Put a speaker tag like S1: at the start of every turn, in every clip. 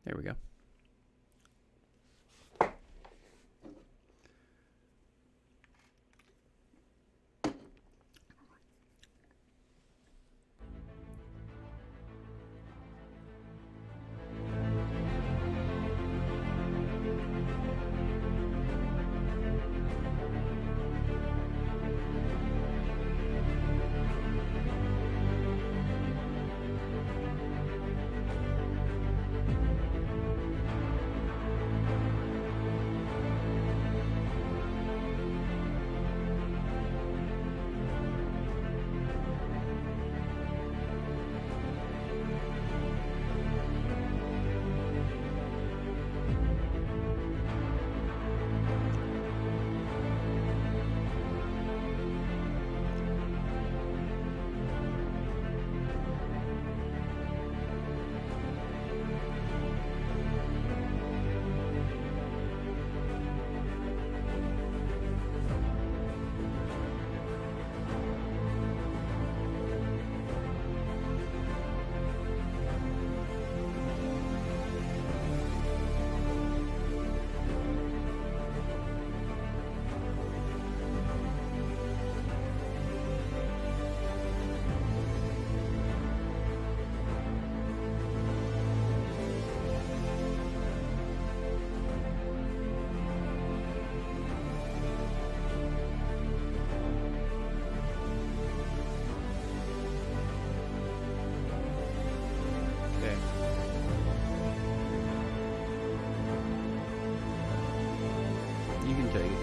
S1: There we go. You can take it.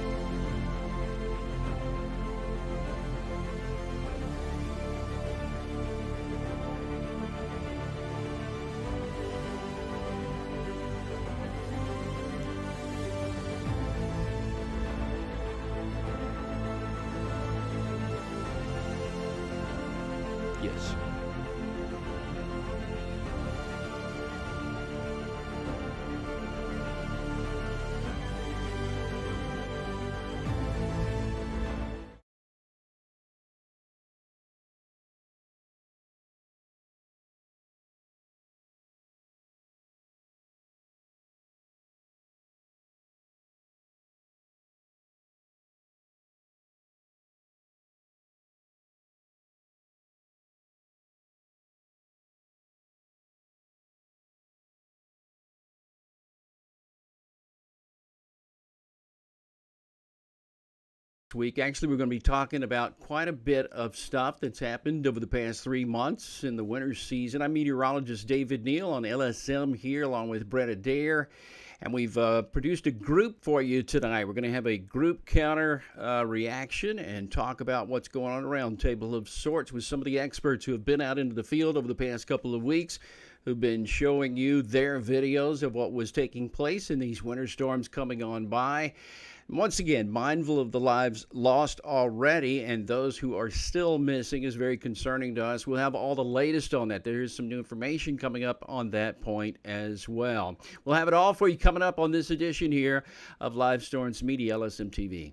S1: Yes. Week. Actually, we're going to be talking about quite a bit of stuff that's happened over the past 3 months in the winter season. I'm meteorologist David Neal on LSM here, along with Brett Adair, and we've produced a group for you tonight. We're going to have a group counter reaction and talk about what's going on around Roundtable of sorts with some of the experts who have been out into the field over the past couple of weeks, who've been showing you their videos of what was taking place in these winter storms coming on by. Once again, mindful of the lives lost already and those who are still missing is very concerning to us. We'll have all the latest on that. There is some new information coming up on that point as well. We'll have it all for you coming up on this edition here of Live Storms Media, LSM TV.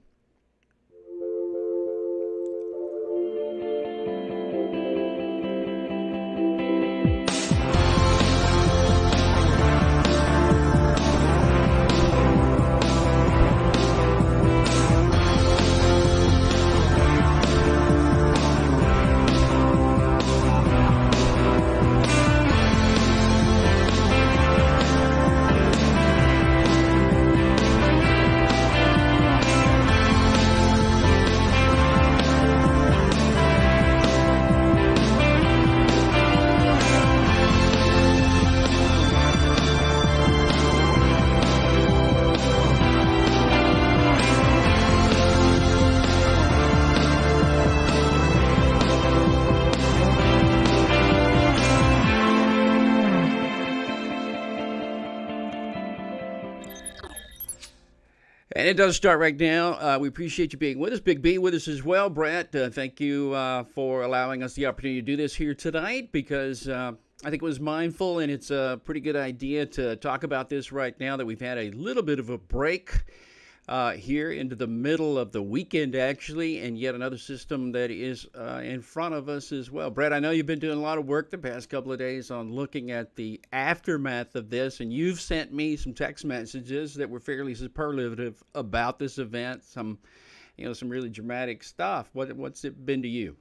S1: And it does start right now. We appreciate you being with us. Big B with us as well. Brett, thank you for allowing us the opportunity to do this here tonight, because I think it was mindful, and it's a pretty good idea to talk about this right now that we've had a little bit of a break here into the middle of the weekend, actually, and yet another system that is in front of us as well. Brett, I know you've been doing a lot of work the past couple of days on looking at the aftermath of this, and you've sent me some text messages that were fairly superlative about this event. Some really dramatic stuff. What's it been to you?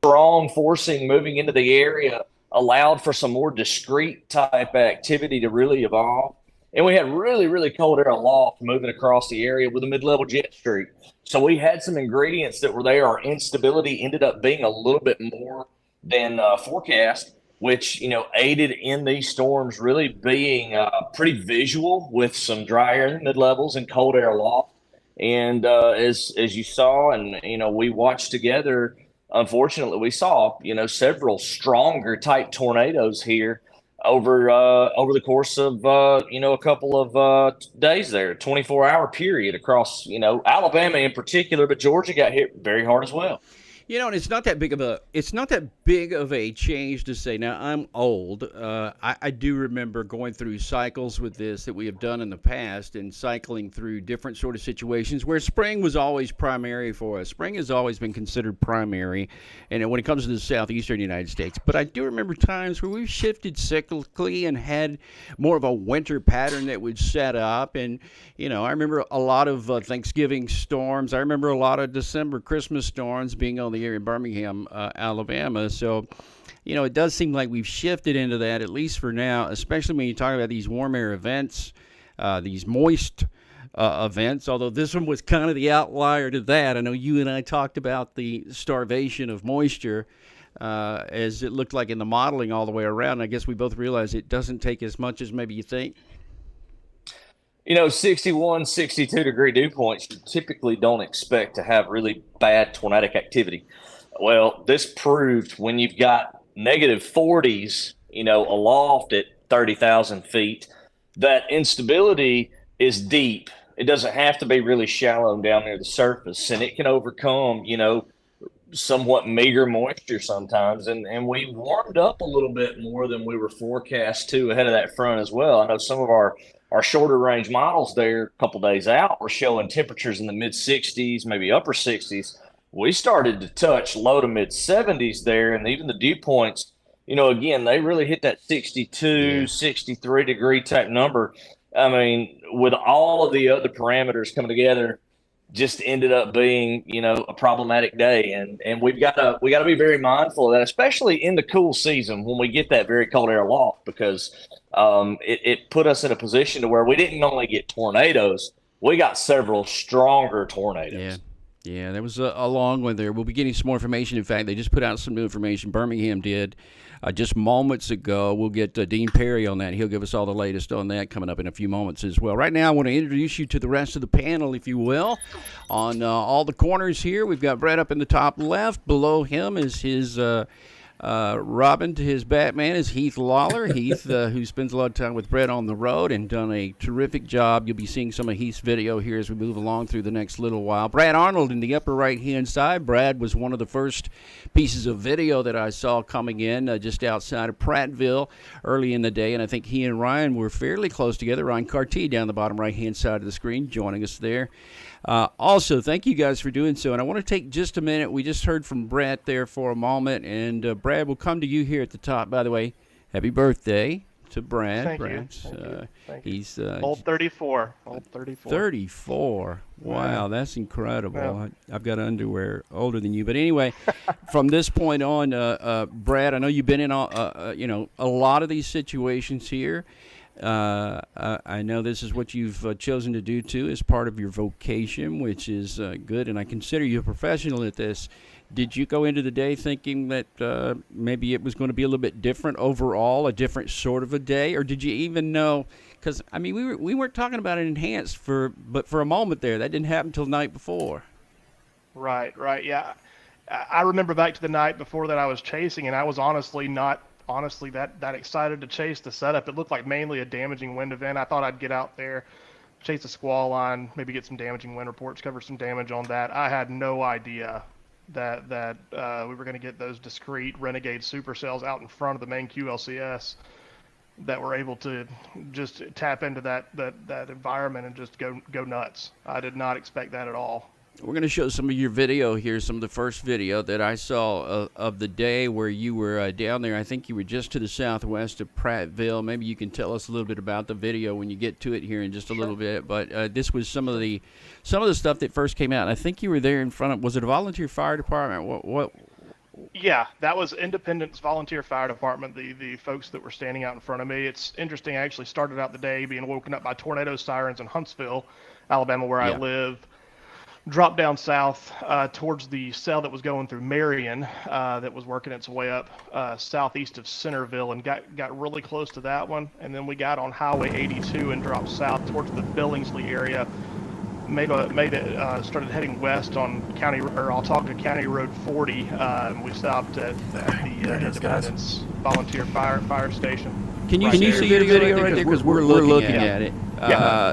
S2: Strong forcing moving into the area allowed for some more discrete type activity to really evolve. And we had really, really cold air aloft moving across the area with a mid-level jet stream. So we had some ingredients that were there. Our instability ended up being a little bit more than forecast, which, aided in these storms really being pretty visual with some dry air in the mid-levels and cold air aloft. And as you saw, and we watched together. Unfortunately, we saw several stronger type tornadoes here over the course of a couple of days there, 24-hour period across Alabama in particular, but Georgia got hit very hard as well.
S1: And it's not that big of a change to say. Now I'm old. I do remember going through cycles with this that we have done in the past, and cycling through different sort of situations where spring was always primary for us. Spring has always been considered primary, and when it comes to the southeastern United States. But I do remember times where we've shifted cyclically and had more of a winter pattern that would set up. And I remember a lot of Thanksgiving storms. I remember a lot of December Christmas storms being on the area in Birmingham, Alabama. So, it does seem like we've shifted into that, at least for now, especially when you talk about these warm air events, these moist events, although this one was kind of the outlier to that. I know you and I talked about the starvation of moisture as it looked like in the modeling all the way around. I guess we both realize it doesn't take as much as maybe you think.
S2: 61, 62-degree dew points, you typically don't expect to have really bad tornadic activity. Well, this proved when you've got negative 40s, aloft at 30,000 feet, that instability is deep. It doesn't have to be really shallow down near the surface, and it can overcome, somewhat meager moisture sometimes. And we warmed up a little bit more than we were forecast to ahead of that front as well. I know some of our shorter range models there a couple days out were showing temperatures in the mid 60s, maybe upper 60s. We started to touch low to mid 70s there, and even the dew points, again, they really hit that 62, 63-degree type number. I mean, with all of the other parameters coming together, just ended up being, a problematic day. And we got to be very mindful of that, especially in the cool season when we get that very cold air aloft, because it put us in a position to where we didn't only get tornadoes, we got several stronger tornadoes.
S1: Yeah. Yeah, there was a long one there. We'll be getting some more information. In fact, they just put out some new information. Birmingham did just moments ago. We'll get Dean Perry on that. He'll give us all the latest on that coming up in a few moments as well. Right now, I want to introduce you to the rest of the panel, if you will. On all the corners here, we've got Brett up in the top left. Below him is his Robin to his Batman is Heath Lawler. Heath, who spends a lot of time with Brett on the road and done a terrific job. You'll be seeing some of Heath's video here as we move along through the next little while. Brad Arnold in the upper right-hand side. Brad was one of the first pieces of video that I saw coming in just outside of Prattville early in the day, and I think he and Ryan were fairly close together. Ryan Carty down the bottom right-hand side of the screen joining us there. Also, thank you guys for doing so. And I want to take just a minute. We just heard from Brett there for a moment. And Brad, we'll come to you here at the top. By the way, happy birthday to Brad.
S3: Thank
S1: Brad,
S3: you. Thank you. Thank you.
S1: He's
S3: old 34. Old 34.
S1: 34. Wow, that's incredible.
S3: Yeah.
S1: I've got underwear older than you. But anyway, from this point on, Brad, I know you've been in a lot of these situations here. I know this is what you've chosen to do too as part of your vocation, which is good, and I consider you a professional at this. Did you go into the day thinking that maybe it was going to be a little bit different overall, a different sort of a day, or did you even know? Because I mean, we weren't talking about an enhanced but for a moment there, that didn't happen until the night before.
S3: Right, right, yeah. I remember back to the night before that I was chasing, and I was honestly not that excited to chase the setup. It looked like mainly a damaging wind event. I thought I'd get out there, chase a squall line, maybe get some damaging wind reports, cover some damage on that. I had no idea that we were going to get those discrete Renegade supercells out in front of the main QLCS that were able to just tap into that environment and just go nuts. I did not expect that at all.
S1: We're going to show some of your video here, some of the first video that I saw of the day where you were down there. I think you were just to the southwest of Prattville. Maybe you can tell us a little bit about the video when you get to it here in just a little bit. But this was some of the stuff that first came out. And I think you were there in front of, was it a volunteer fire department? What?
S3: Yeah, that was Independence Volunteer Fire Department, the folks that were standing out in front of me. It's interesting, I actually started out the day being woken up by tornado sirens in Huntsville, Alabama, where I live. Dropped down south towards the cell that was going through Marion, that was working its way up southeast of Centerville, and got really close to that one. And then we got on Highway 82 and dropped south towards the Billingsley area. Started heading west on County Road 40. And we stopped at the Independence Volunteer Fire Station.
S1: Can you see your video right there? Because we're looking at it.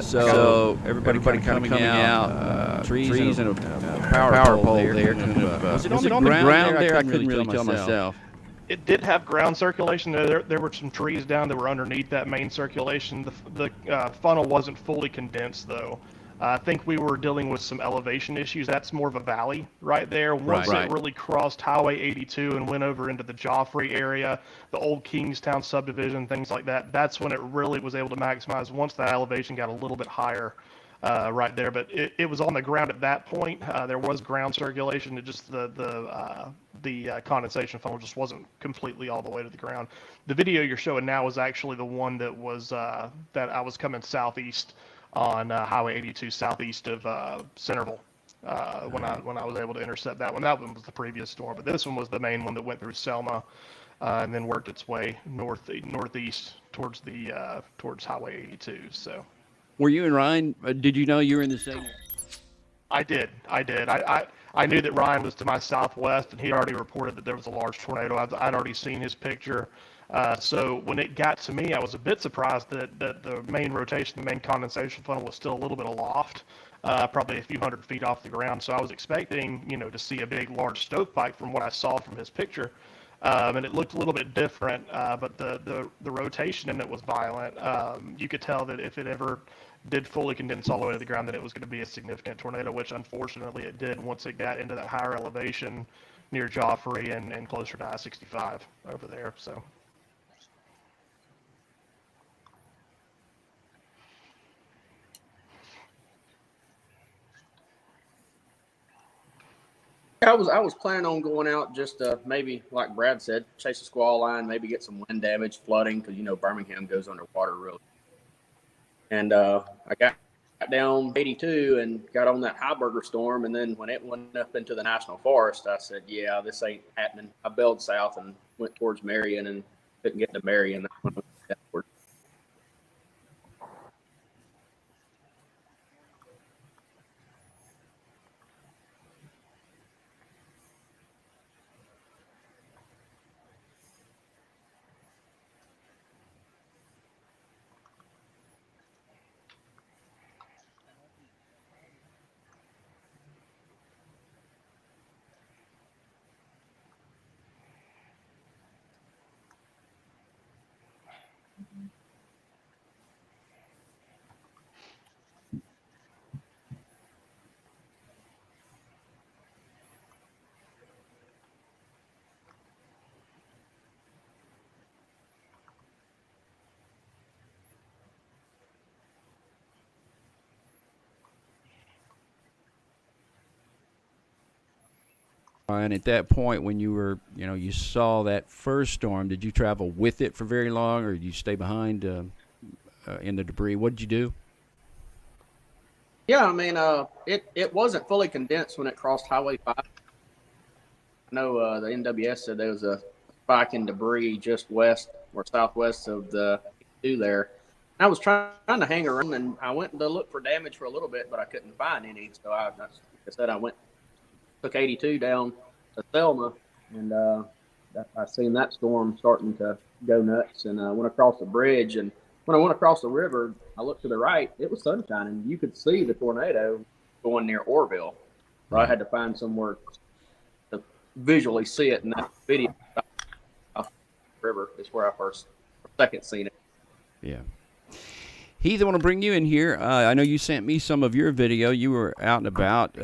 S1: So everybody kind of coming out, trees and a power pole there. Was it on the ground there? I couldn't really tell myself.
S3: It did have ground circulation. There were some trees down that were underneath that main circulation. The funnel wasn't fully condensed, though. I think we were dealing with some elevation issues. That's more of a valley right there. Once it really crossed Highway 82 and went over into the Joffrey area, the old Kingstown subdivision, things like that, that's when it really was able to maximize once that elevation got a little bit higher right there. But it was on the ground at that point. There was ground circulation. It just the condensation funnel just wasn't completely all the way to the ground. The video you're showing now is actually the one that was that I was coming southeast on Highway 82 southeast of Centerville when I was able to intercept that one. That one was the previous storm, but this one was the main one that went through Selma and then worked its way northeast towards Highway 82. So,
S1: were you and Ryan? Did you know you were in the same?
S3: I did. I knew that Ryan was to my southwest, and he already reported that there was a large tornado. I'd already seen his picture. So when it got to me, I was a bit surprised that the main rotation, the main condensation funnel was still a little bit aloft, probably a few hundred feet off the ground. So I was expecting, to see a big, large stovepipe from what I saw from his picture. And it looked a little bit different, but the rotation in it was violent. You could tell that if it ever did fully condense all the way to the ground, that it was going to be a significant tornado, which unfortunately it did once it got into that higher elevation near Joffrey and closer to I-65 over there. So.
S4: I was planning on going out just maybe, like Brad said, chase a squall line, maybe get some wind damage, flooding, because Birmingham goes underwater really. And I got down 82 and got on that Heiberger storm, and then when it went up into the National Forest, I said, "Yeah, this ain't happening." I bailed south and went towards Marion and couldn't get to Marion.
S1: And at that point, when you were, you saw that first storm, did you travel with it for very long, or did you stay behind in the debris? What did you do?
S4: Yeah, I mean, it wasn't fully condensed when it crossed Highway 5. I know the NWS said there was a spike in debris just west or southwest of the 82 there. And I was trying to hang around, and I went to look for damage for a little bit, but I couldn't find any. So like I said, I took 82 down to Selma, and I seen that storm starting to go nuts, and I went across the bridge. And when I went across the river, I looked to the right. It was sunshine, and you could see the tornado going near Orville. So I had to find somewhere to visually see it in that video. River is where I second seen it.
S1: Yeah. Heath, I want to bring you in here. I know you sent me some of your video. You were out and about.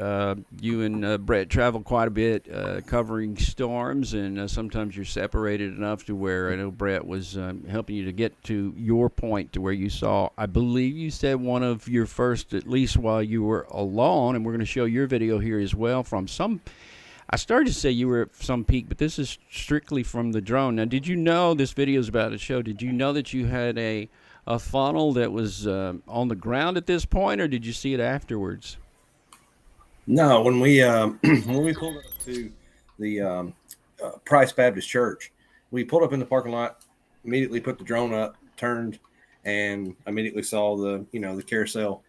S1: You and Brett travel quite a bit covering storms, and sometimes you're separated enough to where I know Brett was helping you to get to your point to where you saw, I believe you said one of your first, at least while you were alone, and we're going to show your video here as well from some, I started to say you were at some peak, but this is strictly from the drone. Now, did you know, this video is about to show, did you know that you had a funnel that was on the ground at this point, or did you see it afterwards?
S5: No, when we when we pulled up to the Price Baptist Church, we pulled up in the parking lot, immediately put the drone up, turned, and immediately saw the carousel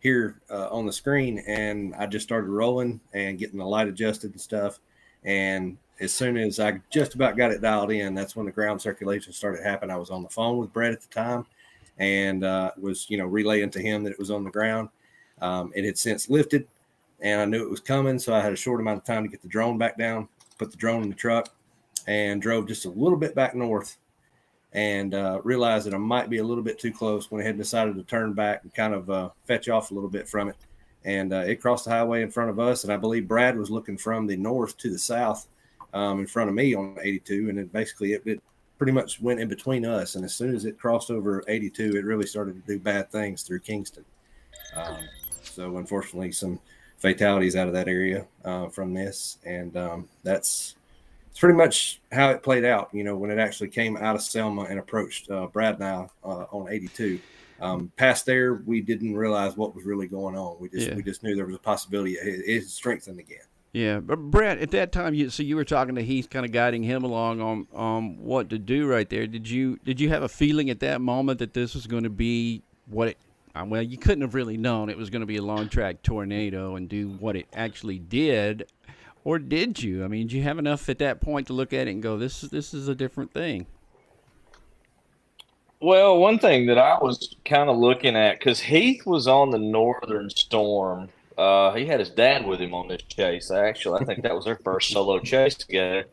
S5: here on the screen, and I just started rolling and getting the light adjusted and stuff. And as soon as I just about got it dialed in, that's when the ground circulation started happening. I was on the phone with Brett at the time, and was relaying to him that it was on the ground. It had since lifted, and I knew it was coming, so I had a short amount of time to get the drone back down, put the drone in the truck, and drove just a little bit back north, and realized that I might be a little bit too close. Went ahead and decided to turn back and kind of fetch off a little bit from it, and it crossed the highway in front of us, and I believe Brad was looking from the north to the south in front of me on 82, and then basically it pretty much went in between us, and as soon as it crossed over 82, it really started to do bad things through Kingston. So unfortunately, some fatalities out of that area from this, and it's pretty much how it played out. When it actually came out of Selma and approached Brad and I on 82. Past there, we didn't realize what was really going on. We just knew there was a possibility it strengthened again.
S1: Yeah, but Brett, at that time, you were talking to Heath, kind of guiding him along on what to do right there. Did you have a feeling at that moment that this was going to be what it? Well, you couldn't have really known it was going to be a long track tornado and do what it actually did, or did you? I mean, did you have enough at that point to look at it and go, "This is a different thing"?
S2: Well, one thing that I was kind of looking at, because Heath was on the northern storm. He had his dad with him on this chase. Actually, I think that was their first solo chase together.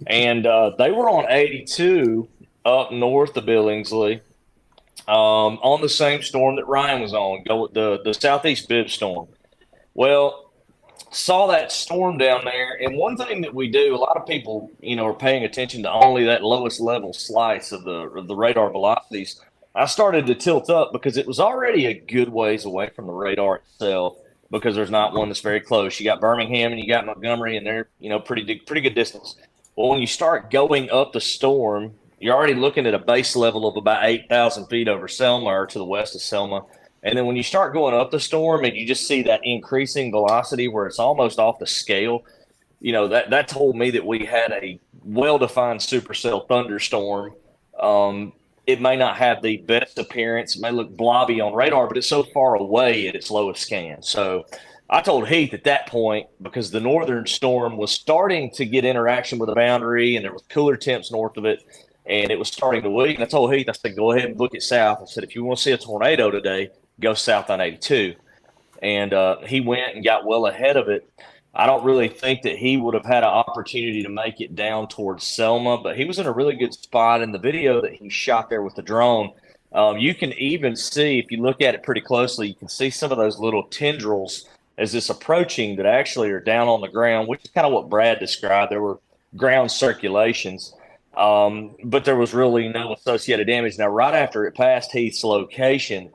S2: And they were on 82 up north of Billingsley on the same storm that Ryan was on, the southeast bib storm. Well, saw that storm down there. And one thing that we do, a lot of people, are paying attention to only that lowest level slice of the radar velocities. I started to tilt up because it was already a good ways away from the radar itself, because there's not one that's very close. You got Birmingham and you got Montgomery, and they're, pretty good distance. Well, when you start going up the storm, you're already looking at a base level of about 8,000 feet over Selma, or to the west of Selma. And then when you start going up the storm and you just see that increasing velocity where it's almost off the scale, that told me that we had a well-defined supercell thunderstorm. It may not have the best appearance. It may look blobby on radar, but it's so far away at its lowest scan. So I told Heath at that point, because the northern storm was starting to get interaction with the boundary, and there was cooler temps north of it, and it was starting to weaken. I told Heath, I said, go ahead and book it south. I said, if you want to see a tornado today, go south on 82. And he went and got well ahead of it. I don't really think that he would have had an opportunity to make it down towards Selma, but he was in a really good spot in the video that he shot there with the drone. You can even see, if you look at it pretty closely, you can see some of those little tendrils as it's approaching that actually are down on the ground, which is kind of what Brad described. There were ground circulations, but there was really no associated damage. Now, right after it passed Heath's location,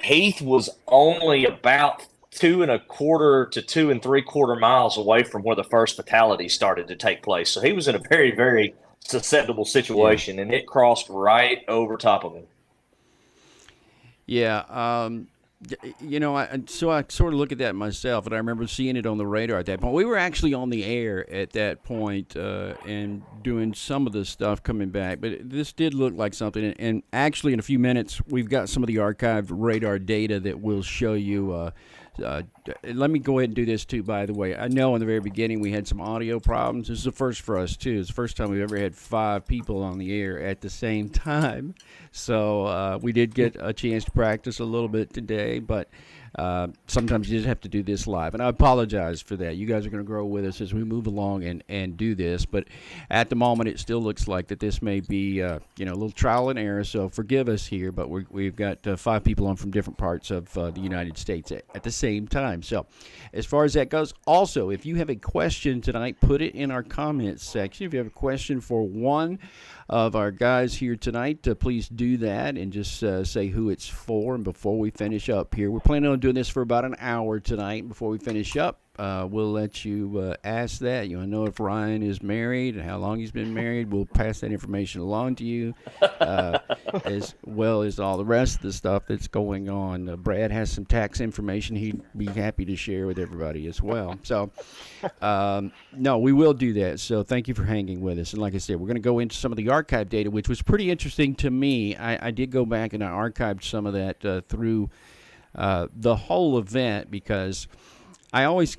S2: Heath was only about 2.25 to 2 3/4 miles away from where the first fatality started to take place. So he was in a very, very susceptible situation, and it crossed right over top of him.
S1: Yeah. You know, so I sort of look at that myself, and I remember seeing it on the radar at that point. We were actually on the air at that point and doing some of the stuff coming back, but this did look like something. And actually, in a few minutes, we've got some of the archived radar data that we'll show you. Let me go ahead and do this too, by the way. I know in the very beginning we had some audio problems. This is the first for us too. It's the first time we've ever had 5 people on the air at the same time. So we did get a chance to practice a little bit today, but sometimes you just have to do this live. And I apologize for that. You guys are going to grow with us as we move along and do this. But at the moment, it still looks like that this may be a little trial and error. So forgive us here, but we've got 5 people on from different parts of the United States at the same time. So as far as that goes, also, if you have a question tonight, put it in our comments section. If you have a question for one of our guys here tonight, please do that and just say who it's for. And before we finish up here, we're planning on doing this for about an hour tonight. Before we finish up, we'll let you ask that. You want to know if Ryan is married and how long he's been married. We'll pass that information along to you, as well as all the rest of the stuff that's going on. Brad has some tax information he'd be happy to share with everybody as well. So, no, we will do that. So thank you for hanging with us. And like I said, we're going to go into some of the archive data, which was pretty interesting to me. I did go back and I archived some of that through the whole event, because I always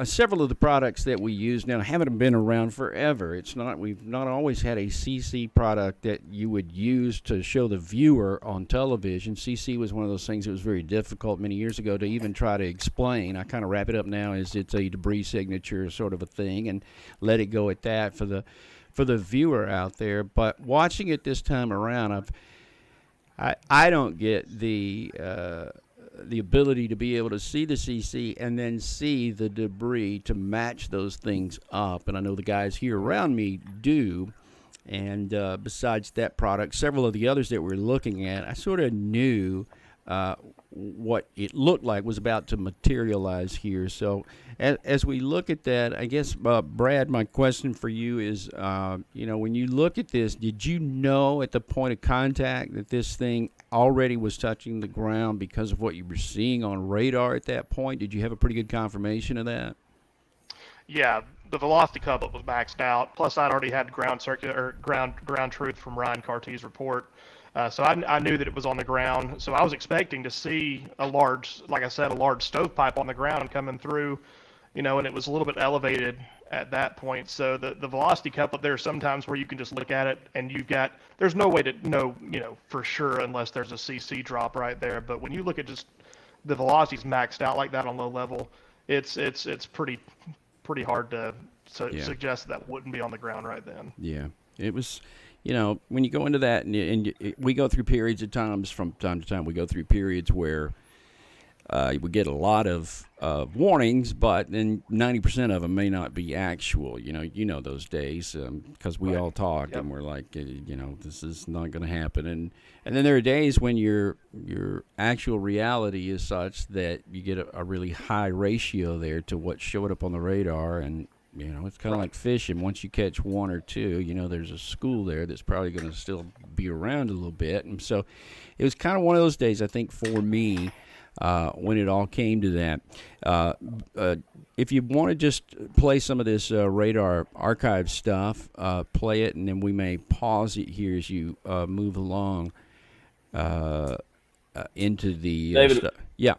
S1: several of the products that we use now haven't been around forever. We've not always had a CC product that you would use to show the viewer on television. CC was one of those things that was very difficult many years ago to even try to explain. I kind of wrap it up now as it's a debris signature sort of a thing and let it go at that for the viewer out there. But watching it this time around, I don't get the ability to be able to see the CC and then see the debris to match those things up. And I know the guys here around me do. And besides that product, several of the others that we're looking at, I sort of knew what it looked like was about to materialize here. So as we look at that, I guess, Brad, my question for you is, when you look at this, did you know at the point of contact that this thing already was touching the ground because of what you were seeing on radar at that point? Did you have a pretty good confirmation of that?
S3: Yeah, the velocity couplet was maxed out. Plus, I'd already had ground truth from Ryan Carty's report. So I knew that it was on the ground. So I was expecting to see a large stovepipe on the ground coming through, and it was a little bit elevated at that point. So the velocity couplet, there are sometimes where you can just look at it and there's no way to know, for sure unless there's a CC drop right there. But when you look at just the velocities maxed out like that on low level, it's pretty hard to suggest that wouldn't be on the ground right then.
S1: Yeah, it was. When you go into that, and we go through periods of times from time to time, we go through periods where we get a lot of warnings, but then 90% of them may not be actual. Those days because we all talk and we're like, this is not going to happen. And then there are days when your actual reality is such that you get a really high ratio there to what showed up on the radar. And it's kind of like fishing. Once you catch one or two, there's a school there that's probably going to still be around a little bit. And so it was kind of one of those days, I think, for me, when it all came to that. If you want to just play some of this radar archive stuff, play it, and then we may pause it here as you move along into the
S2: David,
S1: stuff. Yeah.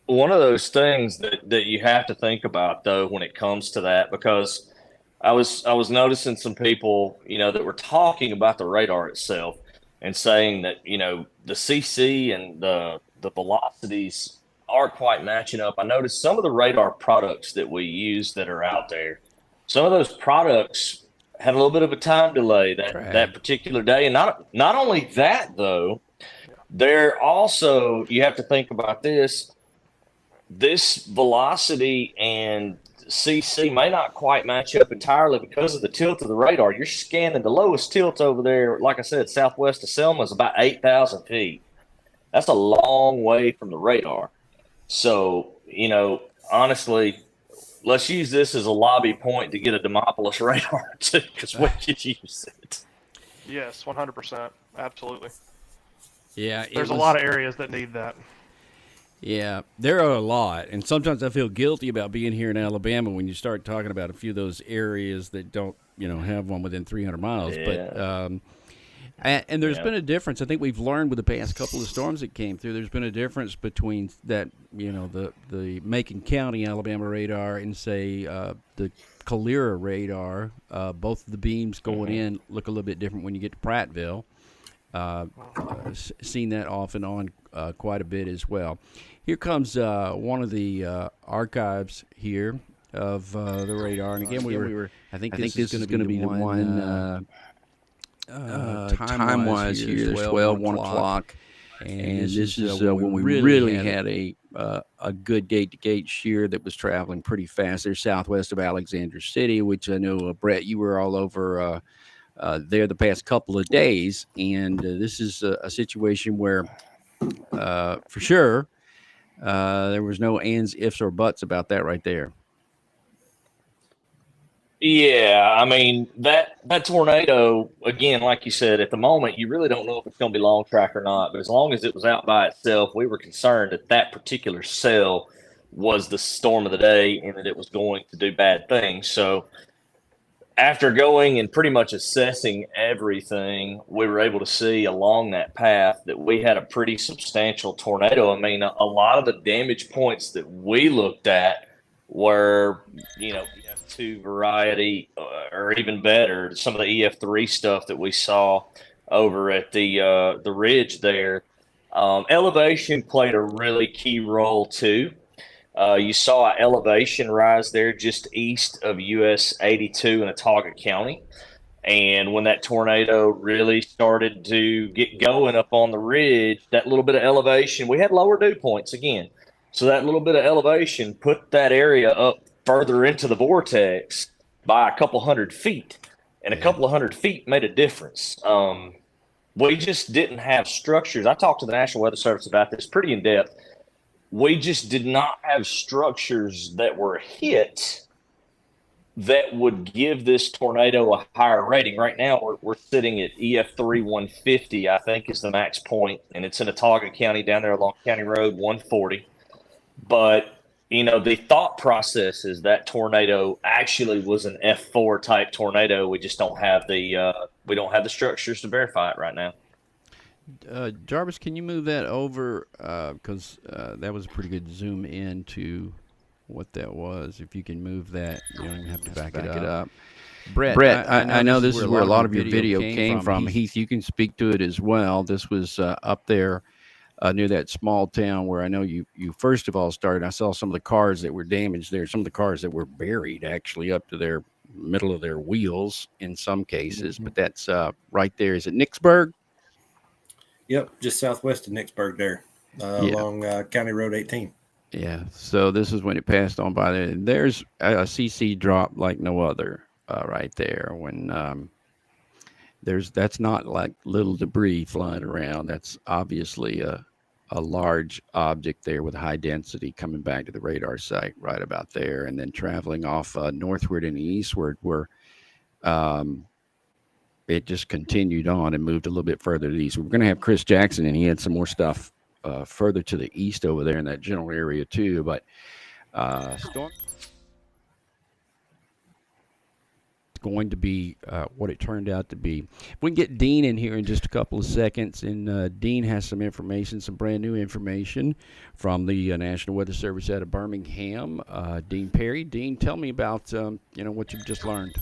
S2: One of those things that you have to think about, though, when it comes to that, because I was noticing some people, that were talking about the radar itself and saying that, the CC and the velocities aren't quite matching up. I noticed some of the radar products that we use that are out there, some of those products had a little bit of a time delay that particular day. And not only that, though, they're also, you have to think about this velocity and CC may not quite match up entirely because of the tilt of the radar. You're scanning the lowest tilt over there, like I said, southwest of Selma is about 8,000 feet. That's a long way from the radar. So, honestly, let's use this as a lobby point to get a Demopolis radar too, because we could use it.
S3: Yes, 100%. Absolutely.
S1: Yeah,
S3: There's a lot of areas that need that.
S1: Yeah, there are a lot, and sometimes I feel guilty about being here in Alabama when you start talking about a few of those areas that don't, have one within 300 miles.
S2: Yeah.
S1: But and there's been a difference. I think we've learned with the past couple of storms that came through. There's been a difference between that, the Macon County, Alabama radar, and say the Calera radar. Both of the beams going in look a little bit different when you get to Prattville. Seen that off and on quite a bit as well. Here comes one of the archives here of the radar, and again we were. I think this is going to be the one. Time-wise here, there's 12, 1 o'clock, and this is when we really had a good gate-to-gate shear that was traveling pretty fast. They're southwest of Alexander City, which I know, Brett, you were all over there the past couple of days, and this is a situation where, for sure, there was no ands, ifs, or buts about that right there.
S2: Yeah, I mean that tornado again, like you said, at the moment you really don't know if it's going to be long track or not. But as long as it was out by itself, we were concerned that that particular cell was the storm of the day and that it was going to do bad things. So after going and pretty much assessing everything, we were able to see along that path that we had a pretty substantial tornado. I mean, a lot of the damage points that we looked at were, EF2 variety, or even better, some of the EF3 stuff that we saw over at the ridge there. Elevation played a really key role too. You saw an elevation rise there just east of US 82 in Autauga County. And when that tornado really started to get going up on the ridge, that little bit of elevation, we had lower dew points again. So that little bit of elevation put that area up further into the vortex by a couple hundred feet. And a couple of hundred feet made a difference. We just didn't have structures. I talked to the National Weather Service about this pretty in depth. We just did not have structures that were hit that would give this tornado a higher rating. Right now, we're sitting at EF3 150, I think, is the max point, and it's in Autauga County down there along County Road 140. But, the thought process is that tornado actually was an F4 type tornado. We just don't have the structures to verify it right now.
S1: Jarvis, can you move that over? Because that was a pretty good zoom in to what that was. If you can move that, you don't even have to back it up. Brett, I know this is where a lot of your video came from. Heath, you can speak to it as well. This was up there near that small town where I know you first of all started. I saw some of the cars that were damaged there, some of the cars that were buried actually up to their middle of their wheels in some cases. But that's right there. Is it Nicksburg?
S5: Yep, just southwest of Nicksburg there, along County Road 18.
S1: Yeah, so this is when it passed on by there. There's a CC drop like no other right there. When that's not like little debris flying around. That's obviously a large object there with high density coming back to the radar site right about there, and then traveling off northward and eastward where it just continued on and moved a little bit further to the east. We're going to have Chris Jackson, and he had some more stuff further to the east over there in that general area too. But storm is going to be what it turned out to be. We can get Dean in here in just a couple of seconds, and Dean has some information, some brand new information from the National Weather Service out of Birmingham. Dean Perry. Dean, tell me about what you've just learned.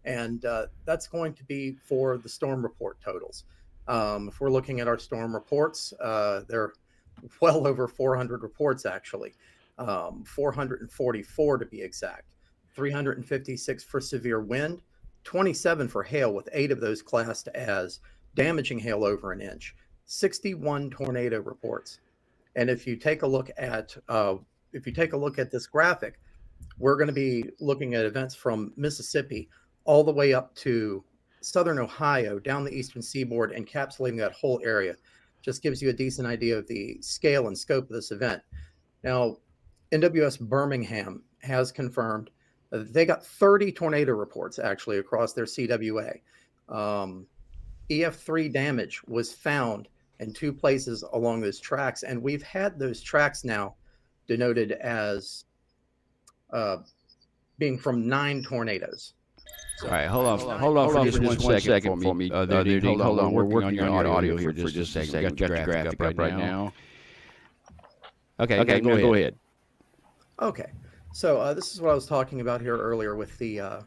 S6: And that's going to be for the storm report totals. If we're looking at our storm reports, they're well over 400 reports, actually, 444 to be exact, 356 for severe wind, 27 for hail, with 8 of those classed as damaging hail over an inch, 61 tornado reports. And if you take a look at this graphic, we're going to be looking at events from Mississippi all the way up to southern Ohio, down the eastern seaboard, encapsulating that whole area. Just gives you a decent idea of the scale and scope of this event. Now, NWS Birmingham has confirmed that they got 30 tornado reports actually across their CWA. EF3 damage was found in 2 places along those tracks, and we've had those tracks now denoted as being from 9 tornadoes.
S1: So, all right, hold on for just one second for me. Hold on, we're working on your audio here for just a second. Got your graphic up right now. Okay, go ahead.
S6: Okay, so this is what I was talking about here earlier with the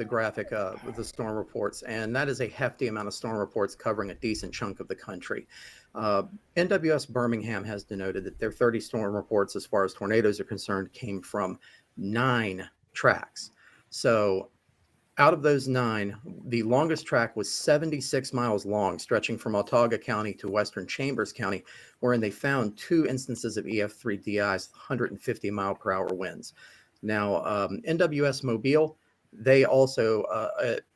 S6: graphic with the storm reports, and that is a hefty amount of storm reports covering a decent chunk of the country. NWS Birmingham has denoted that their 30 storm reports, as far as tornadoes are concerned, came from 9 tracks. So out of those 9, the longest track was 76 miles long, stretching from Autauga County to western Chambers County, wherein they found 2 instances of EF3 DIs, 150 mile per hour winds. Now, NWS Mobile, they also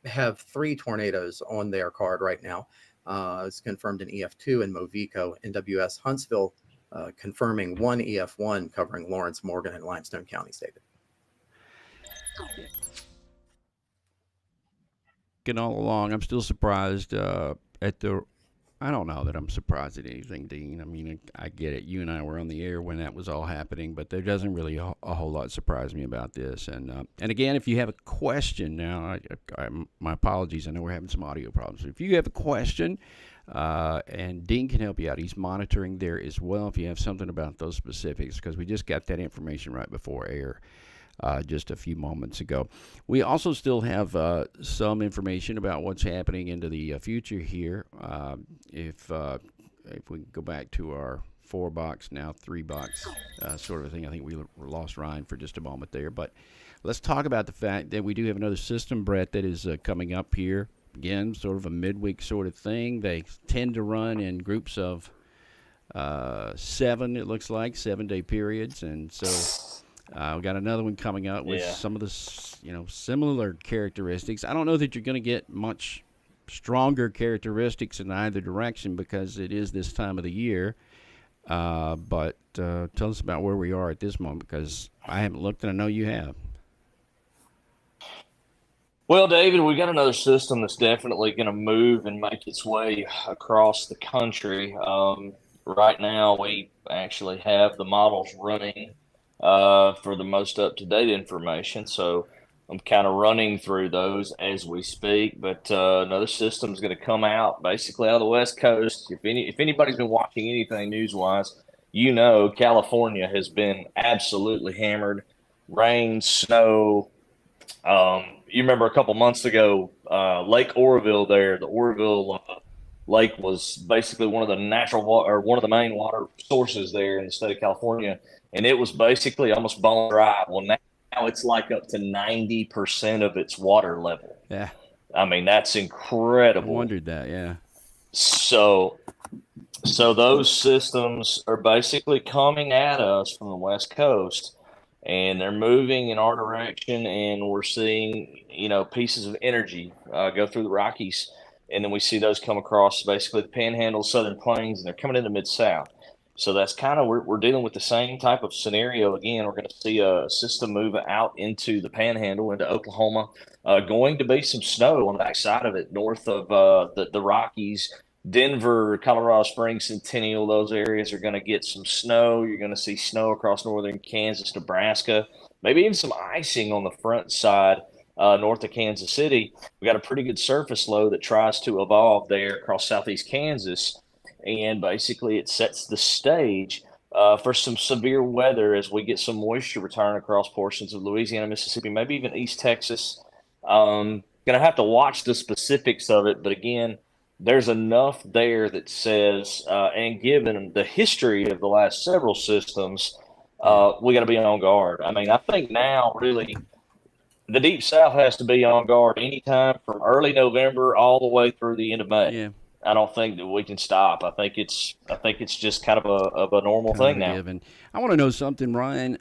S6: have 3 tornadoes on their card right now. It's confirmed in EF2 in Movico. NWS Huntsville confirming 1 EF1 covering Lawrence, Morgan, and Limestone counties, David.
S1: All along, I'm still surprised at the. I don't know that I'm surprised at anything, Dean. I mean, I get it. You and I were on the air when that was all happening, but there doesn't really a whole lot surprise me about this. And again, if you have a question now, my apologies. I know we're having some audio problems. If you have a question, and Dean can help you out. He's monitoring there as well. If you have something about those specifics, because we just got that information right before air. Just a few moments ago. We also still have some information about what's happening into the future here. If we go back to our 4-box, now 3-box sort of a thing, I think we lost Ryan for just a moment there. But let's talk about the fact that we do have another system, Brett, that is coming up here. Again, sort of a midweek sort of thing. They tend to run in groups of 7, it looks like, 7-day periods. And so we got another one coming up with some of the, similar characteristics. I don't know that you're going to get much stronger characteristics in either direction because it is this time of the year. But tell us about where we are at this moment, because I haven't looked and I know you have.
S2: Well, David, we got another system that's definitely going to move and make its way across the country. Right now, we actually have the models running for the most up-to-date information. So I'm kind of running through those as we speak. But another system is going to come out basically out of the West Coast. If anybody's been watching anything news-wise, California has been absolutely hammered. Rain, snow. You remember a couple months ago, Lake Oroville there, the Oroville Lake was basically one of the one of the main water sources there in the state of California. And it was basically almost bone dry. Well, now it's like up to 90% of its water level.
S1: Yeah.
S2: I mean, that's incredible.
S1: I wondered that, yeah.
S2: So those systems are basically coming at us from the West Coast, and they're moving in our direction, and we're seeing, pieces of energy go through the Rockies, and then we see those come across basically the Panhandle, Southern Plains, and they're coming into Mid-South. So that's kind of, we're dealing with the same type of scenario again. We're going to see a system move out into the Panhandle, into Oklahoma. Going to be some snow on the backside of it, north of the Rockies, Denver, Colorado Springs, Centennial. Those areas are going to get some snow. You're going to see snow across northern Kansas, Nebraska, maybe even some icing on the front side north of Kansas City. We got a pretty good surface low that tries to evolve there across southeast Kansas. And basically it sets the stage for some severe weather as we get some moisture return across portions of Louisiana, Mississippi, maybe even East Texas. Going to have to watch the specifics of it. But again, there's enough there that says, and given the history of the last several systems, we got to be on guard. I mean, I think now really the Deep South has to be on guard anytime from early November all the way through the end of May.
S1: Yeah.
S2: I don't think that we can stop. I think it's just kind of a normal
S1: Kind of
S2: thing
S1: a
S2: now.
S1: given. I want to know something, Ryan.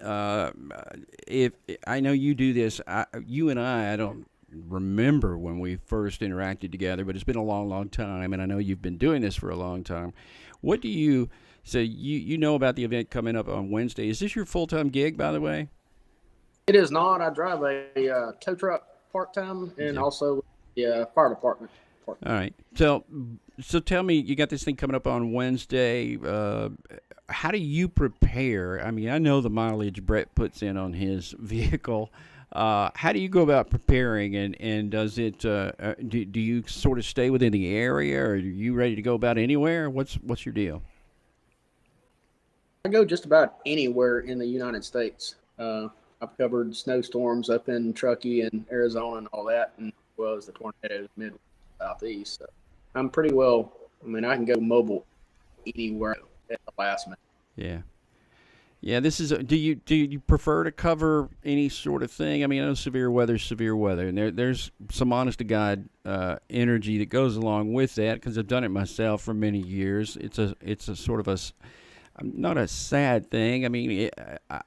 S1: If I know you do this, you and I don't remember when we first interacted together, but it's been a long, long time, and I know you've been doing this for a long time. What do you? So you know about the event coming up on Wednesday? Is this your full time gig, by the way?
S4: It is not. I drive a tow truck part time, and
S1: Yeah.
S4: also the fire department.
S1: All right. So tell me, you got this thing coming up on Wednesday. How do you prepare? I mean, I know the mileage Brett puts in on his vehicle. How do you go about preparing, and does it? Do you sort of stay within the area, or are you ready to go about anywhere? What's your deal?
S4: I go just about anywhere in the United States. I've covered snowstorms up in Truckee and Arizona and all that, and as well as the tornadoes Midwest, Southeast. So I'm pretty well. I mean, I can go mobile anywhere at the last minute.
S1: Yeah. Yeah, this is. Do you prefer to cover any sort of thing? I mean, I know severe weather's severe weather, and there's some honest to God energy that goes along with that because I've done it myself for many years. It's a sort of not a sad thing. I mean,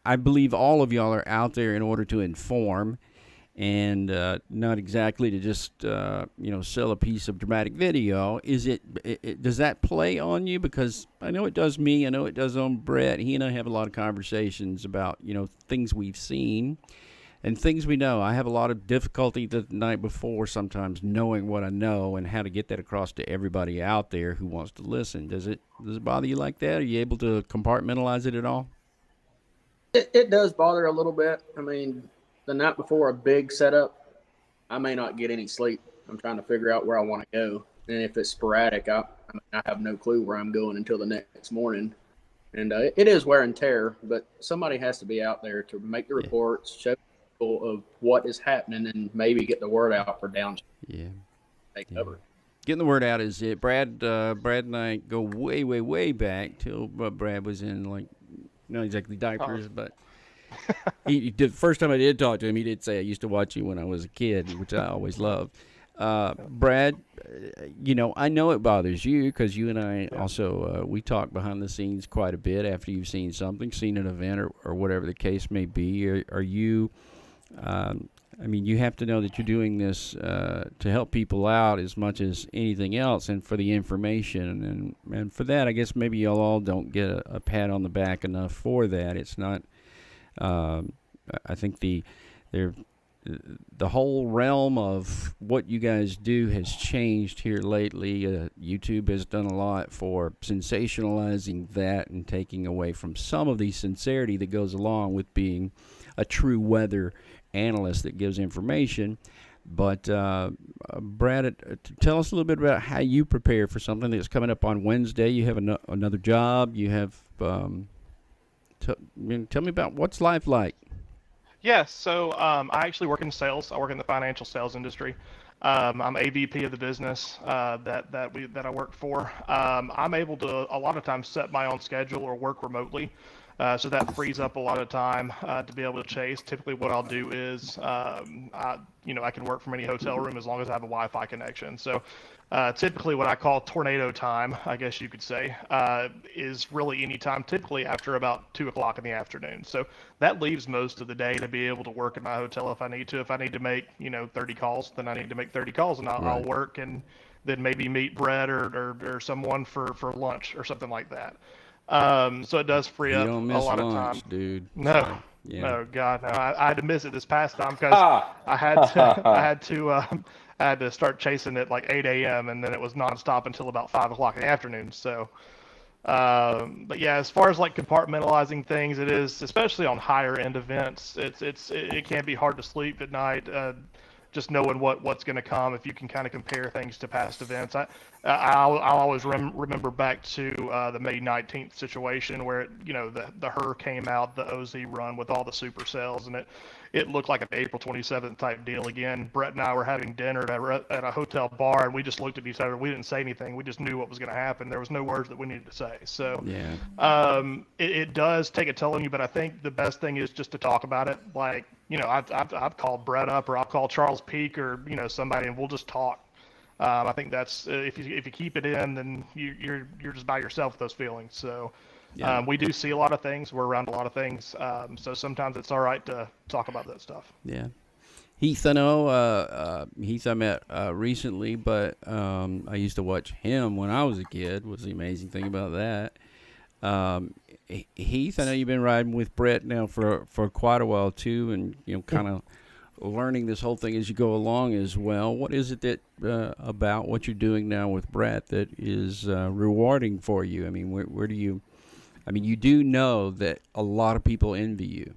S1: I believe all of y'all are out there in order to inform, and not exactly to just sell a piece of dramatic video. Does that play on you? Because I know it does me. I know it does on Brett. He and I have a lot of conversations about things we've seen and things we know. I have a lot of difficulty the night before sometimes knowing what I know and how to get that across to everybody out there who wants to listen. Does it bother you like that? Are you able to compartmentalize it at all?
S4: It does bother a little bit. I mean, the night before a big setup, I may not get any sleep. I'm trying to figure out where I want to go, and if it's sporadic, I have no clue where I'm going until the next morning. And it is wear and tear, but somebody has to be out there to make the reports, show people of what is happening, and maybe get the word out for down.
S1: Yeah.
S4: Take cover.
S1: Getting the word out is it. Brad and I go way, way, way back till Brad was in not exactly diapers, but he did. First time I did talk to him, he did say, "I used to watch you when I was a kid," which I always loved. Brad, I know it bothers you because you and I also we talk behind the scenes quite a bit after you've seen something, seen an event, or whatever the case may be. Are you? I mean, you have to know that you're doing this to help people out as much as anything else, and for the information, and for that, I guess maybe y'all all don't get a pat on the back enough for that. It's not. I think the whole realm of what you guys do has changed here lately. YouTube has done a lot for sensationalizing that and taking away from some of the sincerity that goes along with being a true weather analyst that gives information. But Brad, tell us a little bit about how you prepare for something that's coming up on Wednesday. You have another job. You have tell me about what's life like.
S3: Yeah, so I actually work in sales. I work in the financial sales industry. I'm AVP of the business that I work for. I'm able to a lot of times set my own schedule or work remotely. So that frees up a lot of time to be able to chase. Typically, what I'll do is, I can work from any hotel room as long as I have a Wi-Fi connection. So typically, what I call tornado time, I guess you could say, is really any time, typically after about 2 o'clock in the afternoon. So that leaves most of the day to be able to work at my hotel if I need to. If I need to make 30 calls, then I need to make 30 calls, and I'll work and then maybe meet Brett or someone for lunch or something like that. So it does free up a lot of time.
S1: Dude.
S3: No,
S1: So, yeah.
S3: no, God, no. I had to miss it this past time because I had to start chasing it like 8 a.m. and then it was nonstop until about 5 o'clock in the afternoon. So, but yeah, as far as like compartmentalizing things, it is, especially on higher end events, it can be hard to sleep at night. Just knowing what's going to come, if you can kind of compare things to past events. I'll always remember back to the May 19th situation where the HUR came out, the OZ run with all the supercells, and it looked like an April 27th type deal again. Brett and I were having dinner at a hotel bar, and we just looked at each other. We didn't say anything. We just knew what was going to happen. There was no words that we needed to say. So it does take a toll on you, but I think the best thing is just to talk about it. Like, I've called Brett up, or I'll call Charles Peak or somebody, and we'll just talk. I think that's if you keep it in, then you're just by yourself with those feelings. So we do see a lot of things. We're around a lot of things. So sometimes it's all right to talk about that stuff.
S1: Yeah. Heath, I know Heath I met recently, but I used to watch him when I was a kid. Was the amazing thing about that. Heath, I know you've been riding with Brett now for quite a while too, and kind of learning this whole thing as you go along as well. What is it that about what you're doing now with Brett that is rewarding for you? I mean, where do you? I mean, you do know that a lot of people envy you.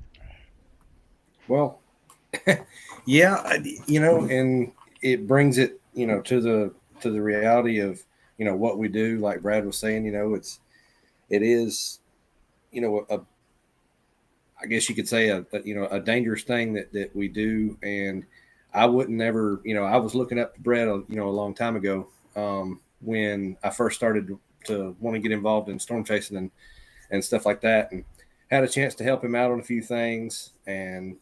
S5: Well, yeah, and it brings it, to the reality of, what we do. Like Brad was saying, it is, I guess you could say a dangerous thing that we do. And I wouldn't ever, I was looking up to Brad, a long time ago, when I first started to want to get involved in storm chasing and stuff like that, and had a chance to help him out on a few things, and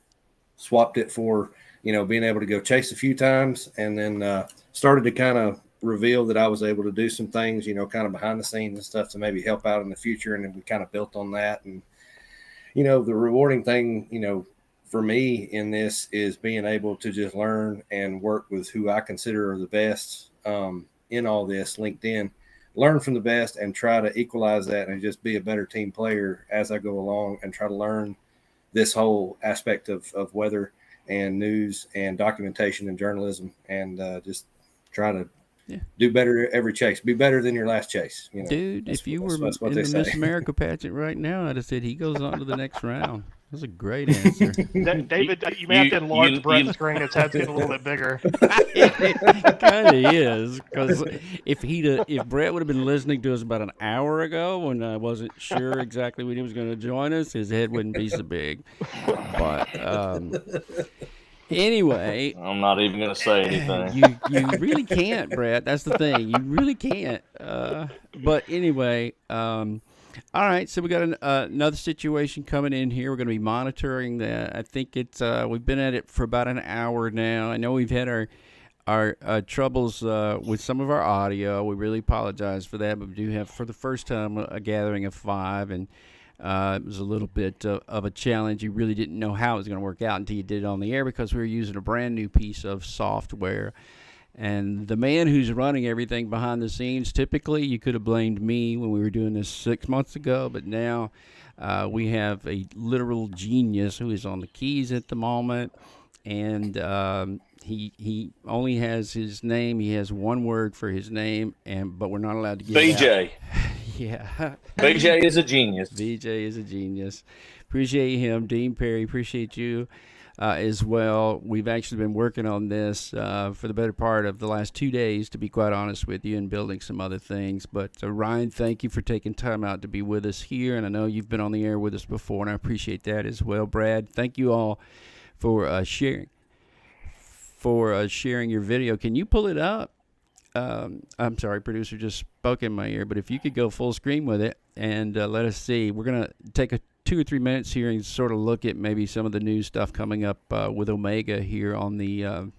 S5: swapped it for, being able to go chase a few times, and then started to kind of reveal that I was able to do some things, kind of behind the scenes and stuff to maybe help out in the future. And then we kind of built on that. And, the rewarding thing, for me in this is being able to just learn and work with who I consider are the best in all this, LinkedIn, learn from the best and try to equalize that and just be a better team player as I go along, and try to learn this whole aspect of weather and news and documentation and journalism, and just try to do better every chase. Be better than your last chase.
S1: Dude, if you were in the Miss America pageant right now, I'd have said he goes on to the next round. That's a great answer.
S3: David, you may have to enlarge Brett's screen. Its head's getting a little bit bigger.
S1: It kind of is, because if Brett would have been listening to us about an hour ago when I wasn't sure exactly when he was going to join us, his head wouldn't be so big. But anyway,
S2: I'm not even going to say anything.
S1: You really can't, Brett. That's the thing. You really can't. But anyway, all right. So we got another situation coming in here. We're going to be monitoring that. I think it's we've been at it for about an hour now. I know we've had our troubles with some of our audio. We really apologize for that, but we do have, for the first time, a gathering of 5, and it was a little bit of a challenge. You really didn't know how it was going to work out until you did it on the air, because we were using a brand new piece of software. And the man who's running everything behind the scenes, typically you could have blamed me when we were doing this 6 months ago, but now we have a literal genius who is on the keys at the moment, and he only has his name. He has one word for his name, but we're not allowed to give it
S2: BJ.
S1: out. Yeah.
S2: BJ is a genius.
S1: BJ is a genius. Appreciate him. Dean Perry, appreciate you as well. We've actually been working on this for the better part of the last 2 days, to be quite honest with you, and building some other things. But Ryan, thank you for taking time out to be with us here. And I know you've been on the air with us before, and I appreciate that as well. Brad, thank you all for sharing your video. Can you pull it up? I'm sorry, producer just spoke in my ear, but if you could go full screen with it and let us see. We're going to take 2 or 3 minutes here and sort of look at maybe some of the new stuff coming up with Omega here on the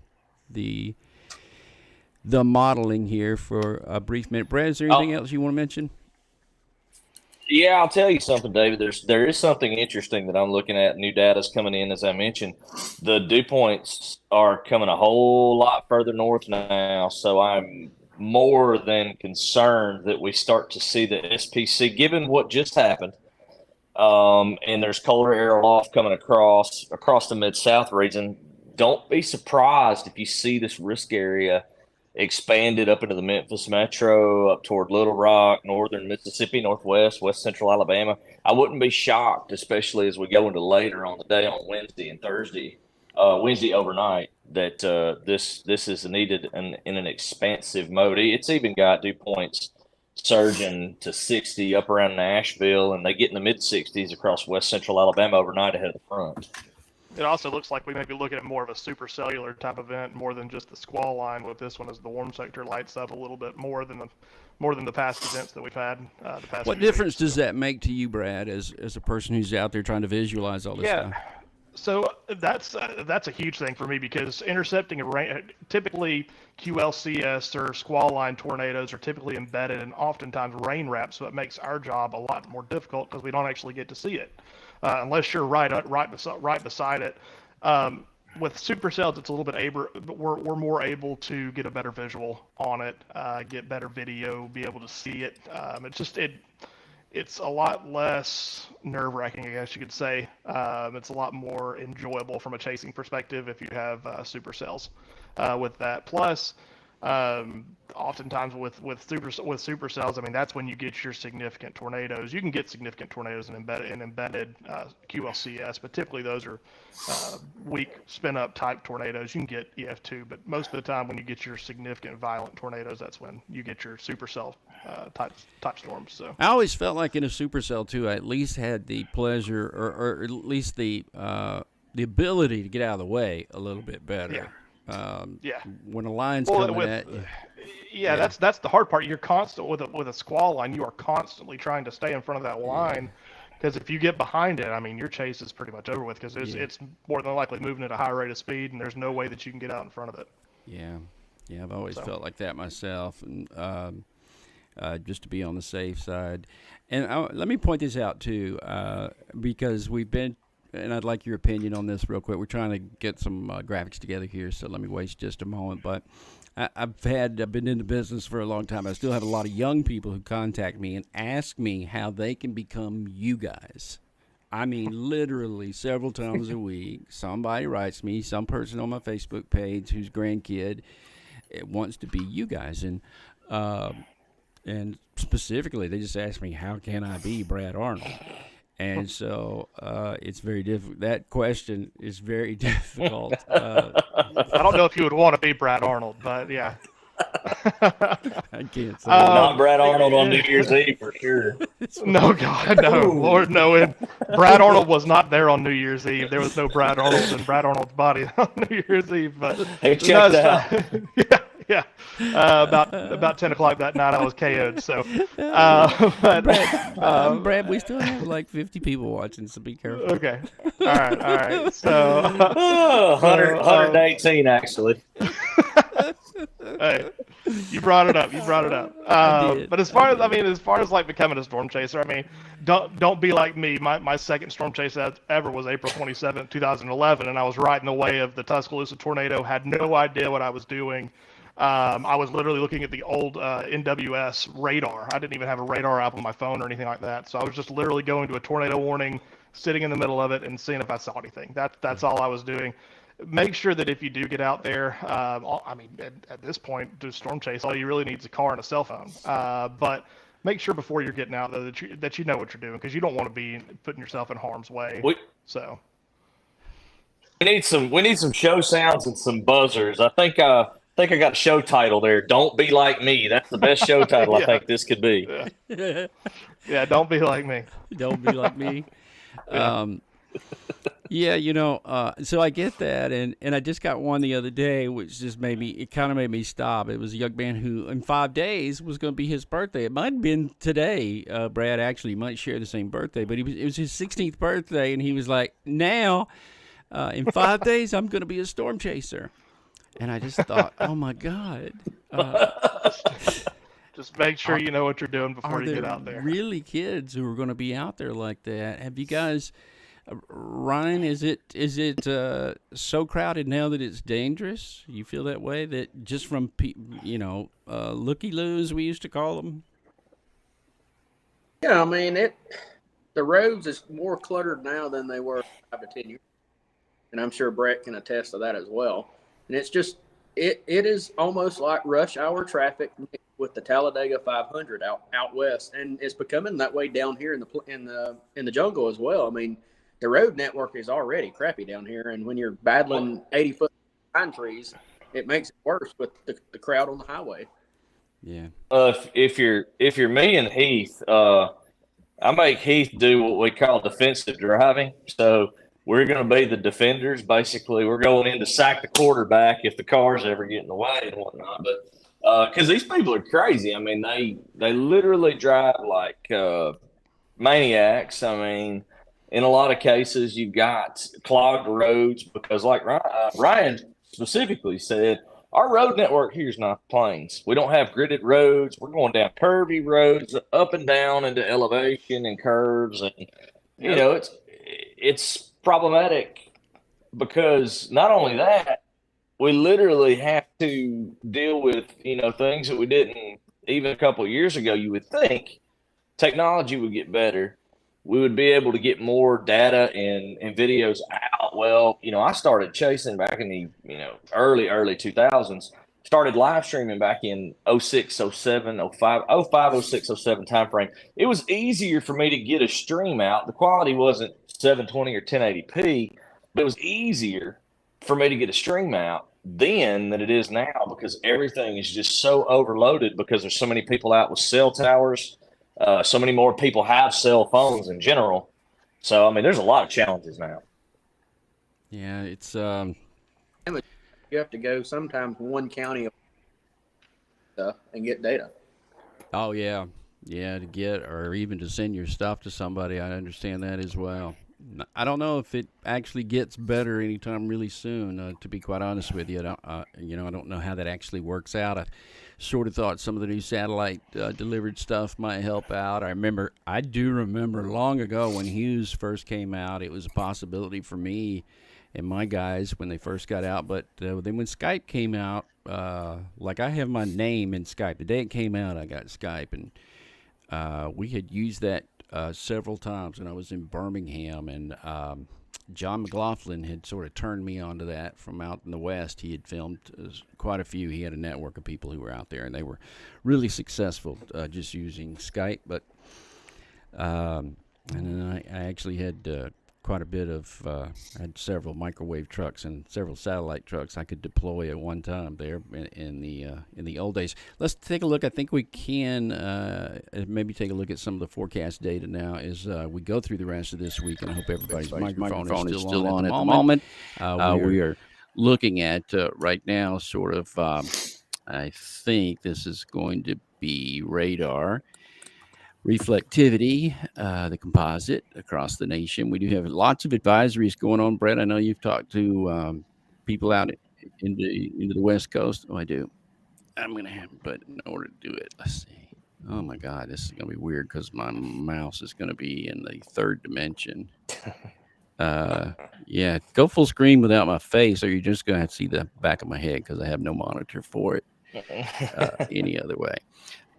S1: modeling here for a brief minute. Brad, is there anything else you want to mention?
S2: Yeah, I'll tell you something, David. There is something interesting that I'm looking at. New data's coming in, as I mentioned. The dew points are coming a whole lot further north now, so I'm more than concerned that we start to see the SPC, given what just happened. And there's colder air aloft coming across the Mid-South region. Don't be surprised if you see this risk area expanded up into the Memphis metro, up toward Little Rock, northern Mississippi, northwest, west central Alabama. I wouldn't be shocked, especially as we go into later on the day on Wednesday and Thursday, Wednesday overnight, that this is needed in an expansive mode. It's even got dew points surging to 60 up around Nashville, and they get in the mid-60s across west central Alabama overnight ahead of the front.
S3: It also looks like we may be looking at more of a supercellular type event, more than just the squall line with this one, as the warm sector lights up a little bit more than the past events that we've had. The past
S1: what difference does that make to you, Brad, as a person who's out there trying to visualize all this stuff?
S3: So that's a huge thing for me because intercepting typically QLCS or squall line tornadoes are typically embedded and oftentimes rain wrapped, so it makes our job a lot more difficult because we don't actually get to see it unless you're right beside it. With supercells, it's a little bit we're more able to get a better visual on it, get better video, be able to see it. It's a lot less nerve-wracking, I guess you could say. It's a lot more enjoyable from a chasing perspective if you have supercells with that. Plus, oftentimes with supercells, I mean that's when you get your significant tornadoes. You can get significant tornadoes in embedded QLCS, but typically those are weak spin-up type tornadoes. You can get EF2, but most of the time when you get your significant violent tornadoes, that's when you get your supercell type storms. So
S1: I always felt like in a supercell too, I at least had the pleasure, or at least the ability to get out of the way a little bit better.
S3: Yeah.
S1: When a line's coming at you.
S3: Yeah, that's the hard part. You're constant with a squall line. You are constantly trying to stay in front of that line, because if you get behind it, I mean, your chase is pretty much over with because it's more than likely moving at a high rate of speed, and there's no way that you can get out in front of it.
S1: Yeah, I've always felt like that myself, and just to be on the safe side. And let me point this out too, because we've been. And I'd like your opinion on this real quick. We're trying to get some graphics together here, so let me waste just a moment. But I've been in the business for a long time. I still have a lot of young people who contact me and ask me how they can become you guys. I mean, literally several times a week, somebody writes me, some person on my Facebook page whose grandkid wants to be you guys. And specifically, they just ask me, how can I be Brad Arnold? And so it's very difficult. That question is very difficult.
S3: I don't know if you would want to be Brad Arnold, but yeah.
S1: I can't say
S2: not Brad Arnold on New Year's Eve for sure.
S3: No, God, no. Lord, no. Brad Arnold was not there on New Year's Eve. There was no Brad Arnold in Brad Arnold's body on New Year's Eve. But
S2: hey, check that out.
S3: Yeah. About 10 o'clock that night, I was KO'd. So,
S1: Brad, we still have like 50 people watching, so be careful.
S3: Okay. All right. So,
S2: 118 actually.
S3: Hey, you brought it up. But as far as like becoming a storm chaser, I mean, don't be like me. My second storm chase ever was April 27th, 2011, and I was right in the way of the Tuscaloosa tornado. Had no idea what I was doing. I was literally looking at the old NWS radar. I didn't even have a radar app on my phone or anything like that. So I was just literally going to a tornado warning, sitting in the middle of it, and seeing if I saw anything. That's all I was doing. Make sure that if you do get out there, at this point, do storm chase, all you really need is a car and a cell phone. But make sure before you're getting out there that you know what you're doing, because you don't want to be putting yourself in harm's way. We
S2: need some show sounds and some buzzers. I think I got a show title there. Don't be like me. That's the best show title I think this could be.
S3: Yeah, don't be like me.
S1: Don't be like me. So I get that, and I just got one the other day, which just made me stop. It was a young man who, in 5 days, was going to be his birthday. It might have been today. Brad actually might share the same birthday, but it was his 16th birthday, and he was like, now, in 5 days, I'm going to be a storm chaser. And I just thought, oh my God.
S3: Just make sure you know what you're doing before you get out there.
S1: Really kids who are going to be out there like that? Have you guys, Ryan, is it so crowded now that it's dangerous? You feel that way, that just from, looky-loos, we used to call them?
S4: Yeah, I mean, the roads is more cluttered now than they were 5 to 10 years. And I'm sure Brett can attest to that as well. And it's just, it is almost like rush hour traffic with the Talladega 500 out west, and it's becoming that way down here in the jungle as well. I mean, the road network is already crappy down here, and when you're battling 80-foot pine trees, it makes it worse with the crowd on the highway.
S1: Yeah.
S2: If you're me and Heath, I make Heath do what we call defensive driving. So we're going to be the defenders. Basically, we're going in to sack the quarterback if the cars ever get in the way and whatnot. But because these people are crazy. I mean, they literally drive like maniacs. I mean, in a lot of cases, you've got clogged roads because, like Ryan specifically said, our road network here is not the plains. We don't have gridded roads. We're going down curvy roads, up and down into elevation and curves, and you know it's problematic because not only that, we literally have to deal with things that we didn't even a couple of years ago. You would think technology would get better. We would be able to get more data and videos out. Well, I started chasing back in the, early 2000s, started live streaming back in 06, 07, 05, 05, 06, 07 timeframe. It was easier for me to get a stream out. The quality wasn't 720 or 1080p, but it was easier for me to get a stream out then than it is now because everything is just so overloaded because there's so many people out with cell towers. So many more people have cell phones in general. So, I mean, there's a lot of challenges now.
S1: Yeah, it's
S4: You have to go sometimes one county and get data.
S1: oh yeah, to get or even to send your stuff to somebody. I understand that as well. I don't know if it actually gets better anytime really soon. To be quite honest with you, I don't know how that actually works out. I sort of thought some of the new satellite delivered stuff might help out. I do remember long ago when Hughes first came out, it was a possibility for me and my guys when they first got out. But then when Skype came out, like I have my name in Skype. The day it came out, I got Skype, and we had used that several times when I was in Birmingham, and John McLaughlin had sort of turned me onto that from out in the West. He had filmed quite a few. He had a network of people who were out there, and they were really successful just using Skype. But and then I actually had quite a bit of I had several microwave trucks and several satellite trucks I could deploy at one time there in the old days. Let's take a look. I think we can maybe take a look at some of the forecast data now as we go through the rest of this week, and I hope everybody's microphone is still on at the moment. We are looking at right now sort of I think this is going to be radar reflectivity, the composite across the nation. We do have lots of advisories going on, Brett. I know you've talked to people out into the West Coast. Oh, I do. I'm going to have, but in order to do it, let's see. Oh my God, this is going to be weird because my mouse is going to be in the third dimension. Yeah, go full screen without my face, or you're just going to have to see the back of my head because I have no monitor for it any other way.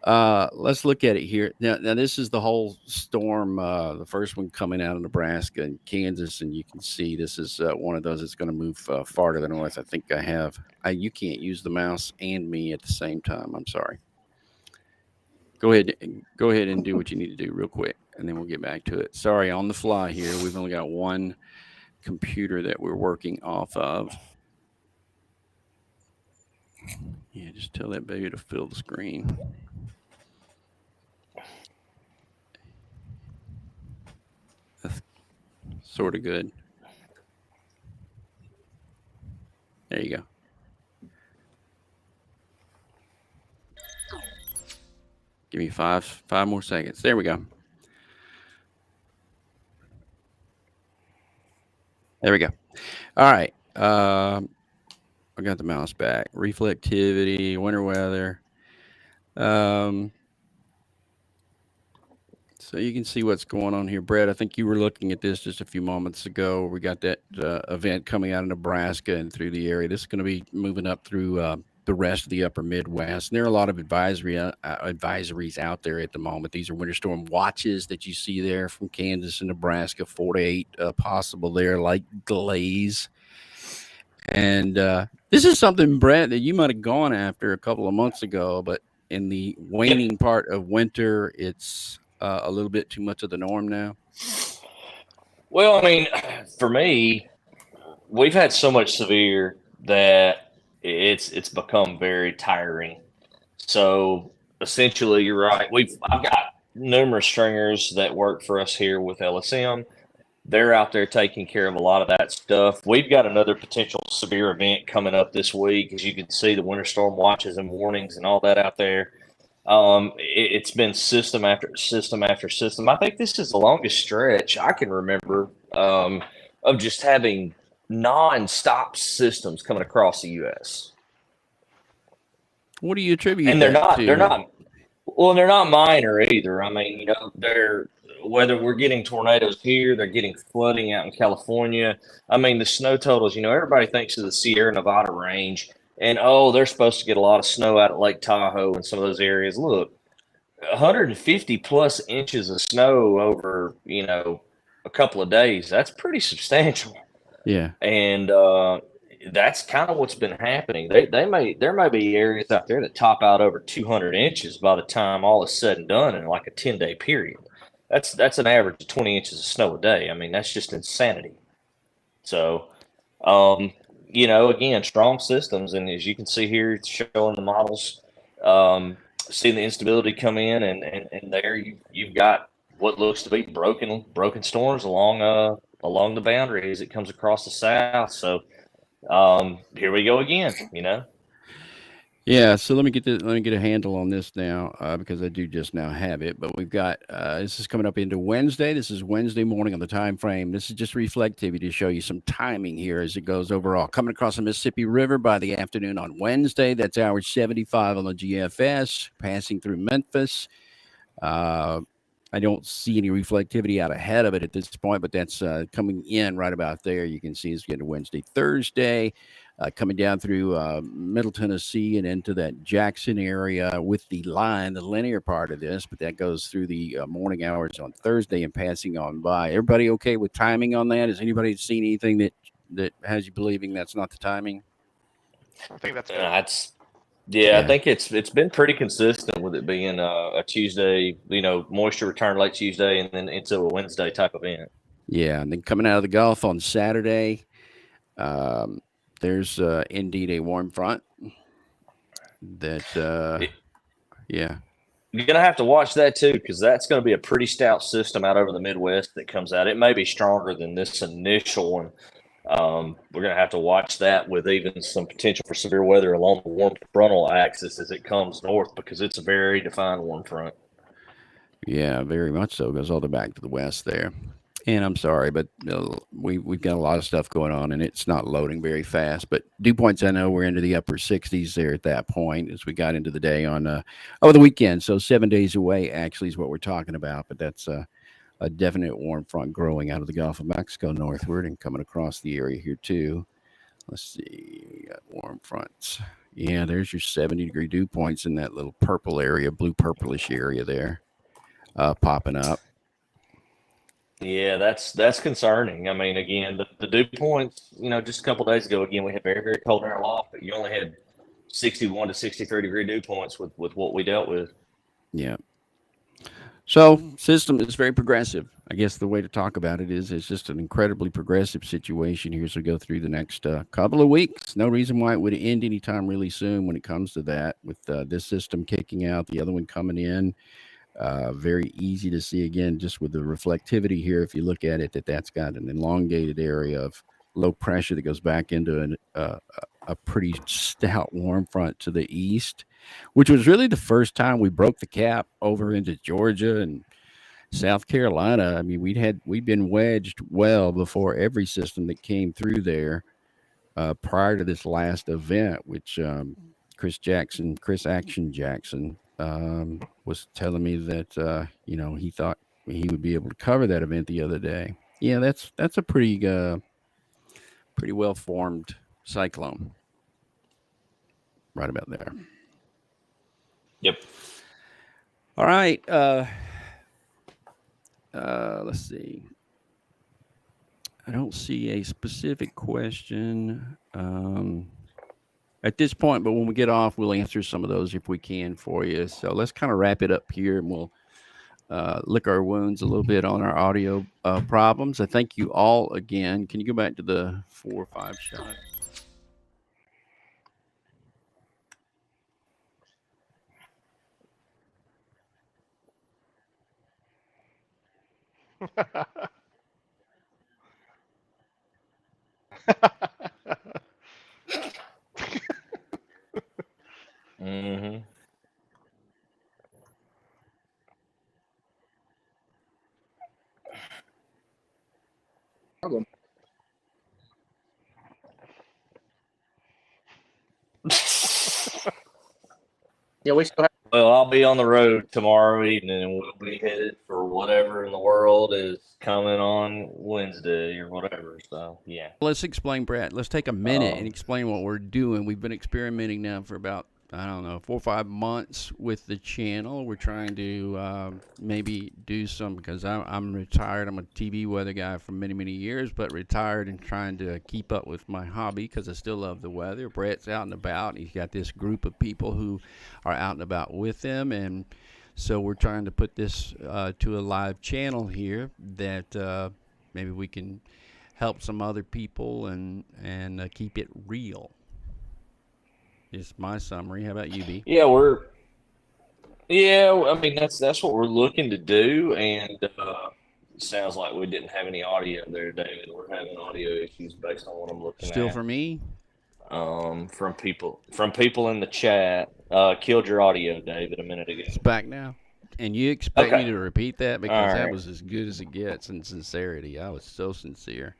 S1: Let's look at it here. Now this is the whole storm, the first one coming out of Nebraska and Kansas, and you can see this is one of those that's going to move far to the north. I think you can't use the mouse and me at the same time. I'm sorry. Go ahead and do what you need to do real quick, and then we'll get back to it. Sorry, on the fly here. We've only got one computer that we're working off of. Yeah, just tell that baby to fill the screen. That's sort of good. There you go. Give me five more seconds. There we go. There we go. All right. I got the mouse back. Reflectivity, winter weather. So you can see what's going on here. Brett, I think you were looking at this just a few moments ago. We got that event coming out of Nebraska and through the area. This is going to be moving up through the rest of the upper Midwest. And there are a lot of advisories out there at the moment. These are winter storm watches that you see there from Kansas and Nebraska, 4 to 8 possible there, like glaze. And this is something, Brett, that you might have gone after a couple of months ago, but in the waning part of winter, it's a little bit too much of the norm now.
S2: Well, I mean, for me, we've had so much severe that it's become very tiring. So essentially, you're right. I've got numerous stringers that work for us here with LSM. They're out there taking care of a lot of that stuff. We've got another potential severe event coming up this week. As you can see, the winter storm watches and warnings and all that out there. It's been system after system after system. I think this is the longest stretch I can remember of just having non-stop systems coming across the U.S.
S1: What do you attribute
S2: And they're
S1: that
S2: not they're
S1: to?
S2: not well, they're not minor either. I mean, they're whether we're getting tornadoes here, they're getting flooding out in California. I mean, the snow totals, everybody thinks of the Sierra Nevada range and oh, they're supposed to get a lot of snow out at Lake Tahoe and some of those areas. Look, 150 plus inches of snow over, a couple of days. That's pretty substantial.
S1: Yeah.
S2: And that's kind of what's been happening. There may be areas out there that top out over 200 inches by the time all is said and done in like a 10-day period. That's an average of 20 inches of snow a day. I mean, that's just insanity. So, again, strong systems, and as you can see here, it's showing the models, seeing the instability come in, and there you've got what looks to be broken storms along the boundary as it comes across the south. So here we go again.
S1: Yeah, so let me get a handle on this now because I do just now have it. But we've got this is coming up into Wednesday. This is Wednesday morning on the time frame. This is just reflectivity to show you some timing here as it goes overall. Coming across the Mississippi River by the afternoon on Wednesday. That's hour 75 on the GFS, passing through Memphis. I don't see any reflectivity out ahead of it at this point, but that's coming in right about there. You can see it's getting Wednesday, Thursday. Coming down through Middle Tennessee and into that Jackson area with the line, the linear part of this, but that goes through the morning hours on Thursday and passing on by. Everybody okay with timing on that? Has anybody seen anything that has you believing that's not the timing?
S3: I think that's good.
S2: I think it's been pretty consistent with it being a Tuesday, moisture return late Tuesday and then into a Wednesday type event.
S1: Yeah, and then coming out of the Gulf on Saturday, there's indeed a warm front that, yeah.
S2: You're going to have to watch that too, because that's going to be a pretty stout system out over the Midwest that comes out. It may be stronger than this initial one. We're going to have to watch that with even some potential for severe weather along the warm frontal axis as it comes north, because it's a very defined warm front.
S1: Yeah, very much so. It goes all the way back to the west there. And I'm sorry, but we've got a lot of stuff going on, and it's not loading very fast. But dew points, I know we're into the upper 60s there at that point as we got into the day on over the weekend. So 7 days away actually is what we're talking about. But that's a definite warm front growing out of the Gulf of Mexico northward and coming across the area here too. Let's see, we got warm fronts. Yeah, there's your 70-degree dew points in that little purple area, blue purplish area there, popping up.
S2: Yeah, that's concerning. I mean, again, the dew points, just a couple days ago, again, we had very, very cold air aloft, but you only had 61 to 63-degree dew points with what we dealt with.
S1: Yeah. So system is very progressive. I guess the way to talk about it is it's just an incredibly progressive situation here as we go through the next couple of weeks. No reason why it would end anytime really soon when it comes to that, with this system kicking out, the other one coming in. Very easy to see again, just with the reflectivity here. If you look at it, that's got an elongated area of low pressure that goes back into a pretty stout warm front to the east, which was really the first time we broke the cap over into Georgia and South Carolina. I mean, we'd been wedged well before every system that came through there prior to this last event, which Chris Action Jackson was telling me that he thought he would be able to cover that event the other day. Yeah, that's a pretty well formed cyclone right about there.
S2: Yep.
S1: All right. Let's see. I don't see a specific question at this point, but when we get off, we'll answer some of those if we can for you. So let's kind of wrap it up here, and we'll lick our wounds a little bit on our audio problems. I thank you all again. Can you go back to the 4 or 5 shot?
S2: Mm-hmm.
S4: Yeah, we still have.
S2: Well, I'll be on the road tomorrow evening, and we'll be headed for whatever in the world is coming on Wednesday or whatever. So, yeah.
S1: Let's explain, Brett. Let's take a minute and explain what we're doing. We've been experimenting now for about, I don't know, 4 or 5 months with the channel. We're trying to maybe do some, because I'm retired. I'm a TV weather guy for many, many years, but retired and trying to keep up with my hobby because I still love the weather. Brett's out and about. He's got this group of people who are out and about with him, and so we're trying to put this to a live channel here that maybe we can help some other people and keep it real. Is my summary. How about you, B?
S2: Yeah, I mean, that's what we're looking to do. And it sounds like we didn't have any audio there, David. We're having audio issues based on what I'm looking
S1: Still
S2: at.
S1: for me?
S2: From people in the chat. Killed your audio, David, a minute ago.
S1: It's back now. And you expect
S2: Okay.
S1: me to repeat that? Because
S2: All
S1: that
S2: right.
S1: was as good as it gets in sincerity. I was so sincere.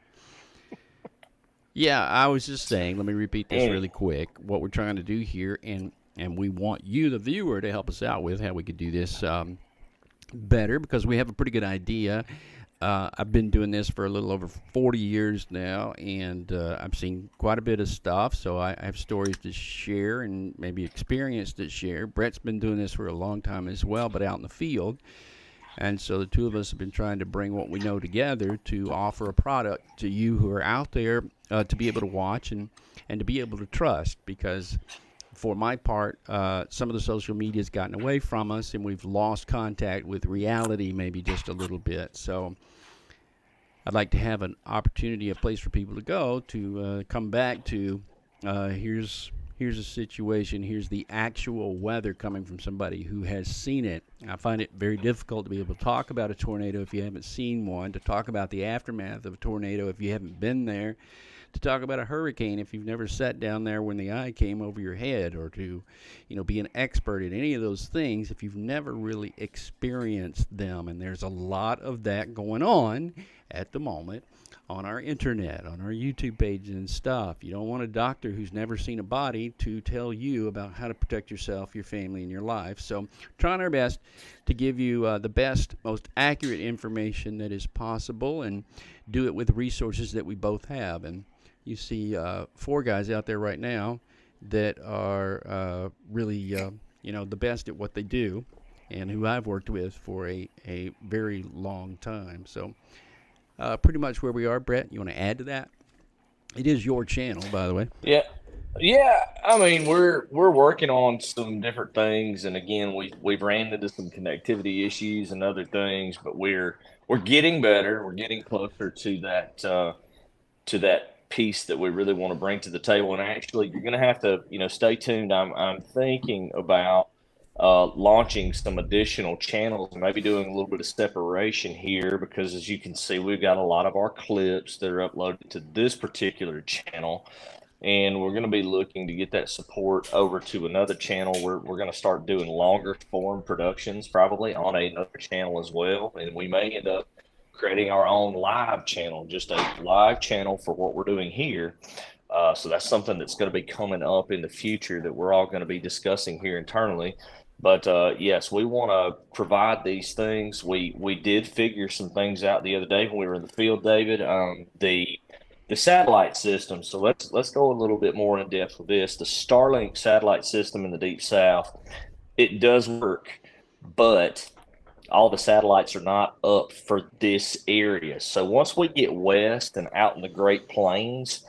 S1: Yeah, I was just saying, let me repeat this really quick. What we're trying to do here, and we want you, the viewer, to help us out with how we could do this better, because we have a pretty good idea. I've been doing this for a little over 40 years now, and I've seen quite a bit of stuff, so I have stories to share and maybe experience to share. Brett's been doing this for a long time as well, but out in the field. And so the two of us have been trying to bring what we know together to offer a product to you who are out there to be able to watch and to be able to trust, because for my part, some of the social media has gotten away from us and we've lost contact with reality maybe just a little bit. So I'd like to have an opportunity, a place for people to go to come back to. Here's a situation. Here's the actual weather coming from somebody who has seen it. I find it very difficult to be able to talk about a tornado if you haven't seen one, to talk about the aftermath of a tornado if you haven't been there, to talk about a hurricane if you've never sat down there when the eye came over your head, or to, be an expert in any of those things if you've never really experienced them. And there's a lot of that going on at the moment on our internet, on our YouTube pages and stuff. You don't want a doctor who's never seen a body to tell you about how to protect yourself, your family, and your life. So trying our best to give you the best, most accurate information that is possible, and do it with resources that we both have. And you see 4 guys out there right now that are really, the best at what they do, and who I've worked with for a very long time. So pretty much where we are. Brett, you want to add to that? It is your channel, by the way.
S2: Yeah. I mean, we're working on some different things, and again, we've ran into some connectivity issues and other things, but we're getting better. We're getting closer to that piece that we really want to bring to the table. And actually, you're going to have to stay tuned. I'm thinking about launching some additional channels and maybe doing a little bit of separation here, because as you can see, we've got a lot of our clips that are uploaded to this particular channel, and we're going to be looking to get that support over to another channel. We're going to start doing longer form productions probably on another channel as well, and we may end up creating our own live channel, just a live channel for what we're doing here. So that's something that's going to be coming up in the future that we're all going to be discussing here internally. But yes, we want to provide these things. We did figure some things out the other day when we were in the field, David. The satellite system. So let's go a little bit more in depth with this. The Starlink satellite system in the Deep South, it does work, but all the satellites are not up for this area. So once we get west and out in the Great Plains,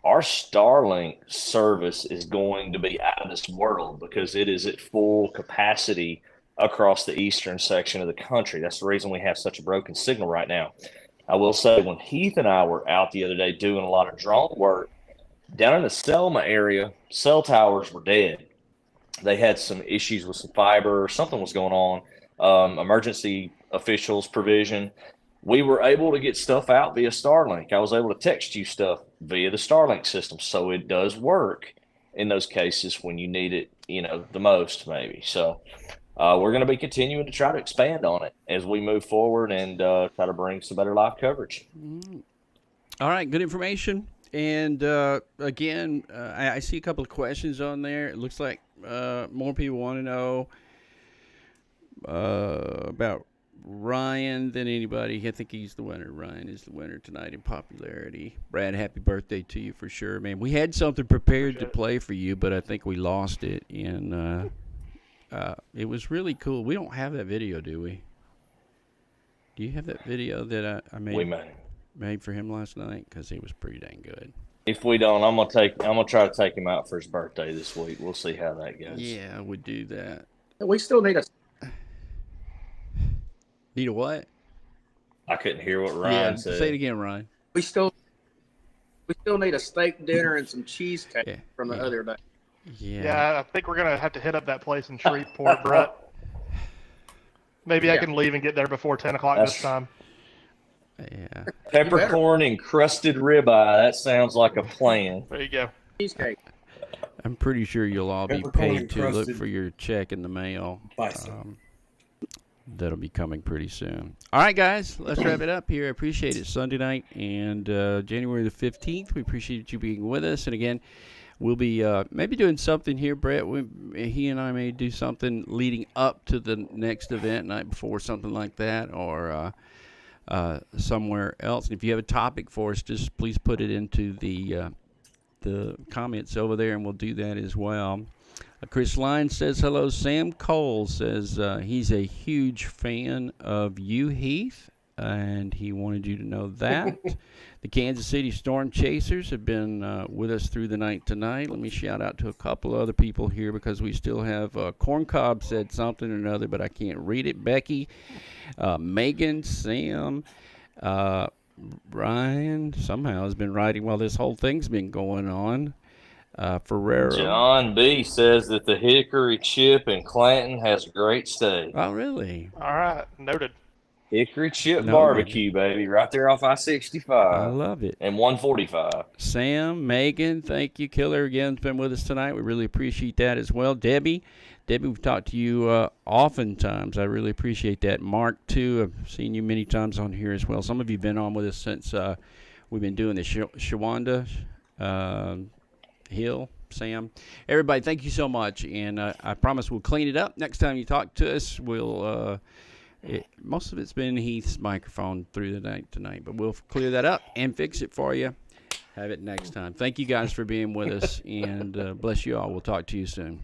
S2: our Starlink service is going to be out of this world, because it is at full capacity across the eastern section of the country. That's the reason we have such a broken signal right now. I will say, when Heath and I were out the other day doing a lot of drone work, down in the Selma area, cell towers were dead. They had some issues with some fiber, or something was going on, emergency officials provision. We were able to get stuff out via Starlink. I was able to text you stuff via the Starlink system. So it does work in those cases when you need it, the most maybe. So we're going to be continuing to try to expand on it as we move forward and try to bring some better live coverage.
S1: All right, good information. And again, I see a couple of questions on there. It looks like more people want to know about Ryan than anybody. I think he's the winner. Ryan is the winner tonight in popularity. Brad, happy birthday to you for sure, man. We had something prepared to play for you, but I think we lost it, and it was really cool. We don't have that video, do we? Do you have that video that I made for him last night? Because it was pretty dang good.
S2: If we don't, I'm gonna try to take him out for his birthday this week. We'll see how that goes.
S1: Yeah, I would do that.
S4: We still need a.
S1: Need a what?
S2: I couldn't hear what Ryan said.
S1: Say it again, Ryan.
S4: We still need a steak dinner and some cheesecake from the other day.
S3: Yeah, I think we're gonna have to hit up that place in Shreveport, Brett. Maybe I can leave and get there before 10 o'clock this time.
S1: Yeah.
S2: Peppercorn encrusted ribeye. That sounds like a plan.
S3: There you go.
S4: Cheesecake.
S1: I'm pretty sure you'll all be paid to look for your check in the mail. That'll be coming pretty soon. All right, guys, let's wrap it up here. I appreciate it. Sunday night and January the 15th. We appreciate you being with us. And again, we'll be maybe doing something here, Brett. He and I may do something leading up to the next event, night before, something like that, or somewhere else. And if you have a topic for us, just please put it into the comments over there, and we'll do that as well. Chris Line says hello. Sam Cole says he's a huge fan of you, Heath, and he wanted you to know that. The Kansas City Storm Chasers have been with us through the night tonight. Let me shout out to a couple other people here because we still have Corncob said something or another, but I can't read it. Becky, Megan, Sam, Ryan somehow has been writing while this whole thing's been going on. Ferrero.
S2: John B. says that the Hickory Chip in Clanton has a great steak.
S1: Oh, really?
S3: All right, noted.
S2: Hickory Chip barbecue, baby, right there off I-65.
S1: I love it.
S2: And 145.
S1: Sam, Megan, thank you. Killer again has been with us tonight. We really appreciate that as well. Debbie, we've talked to you oftentimes. I really appreciate that. Mark, too, I've seen you many times on here as well. Some of you have been on with us since we've been doing the Shawanda Hill, Sam, everybody, thank you so much, and I promise we'll clean it up next time you talk to us. We'll most of it's been Heath's microphone through the night tonight, but we'll clear that up and fix it for you. Have it next time. Thank you guys for being with us, and bless you all. We'll talk to you soon.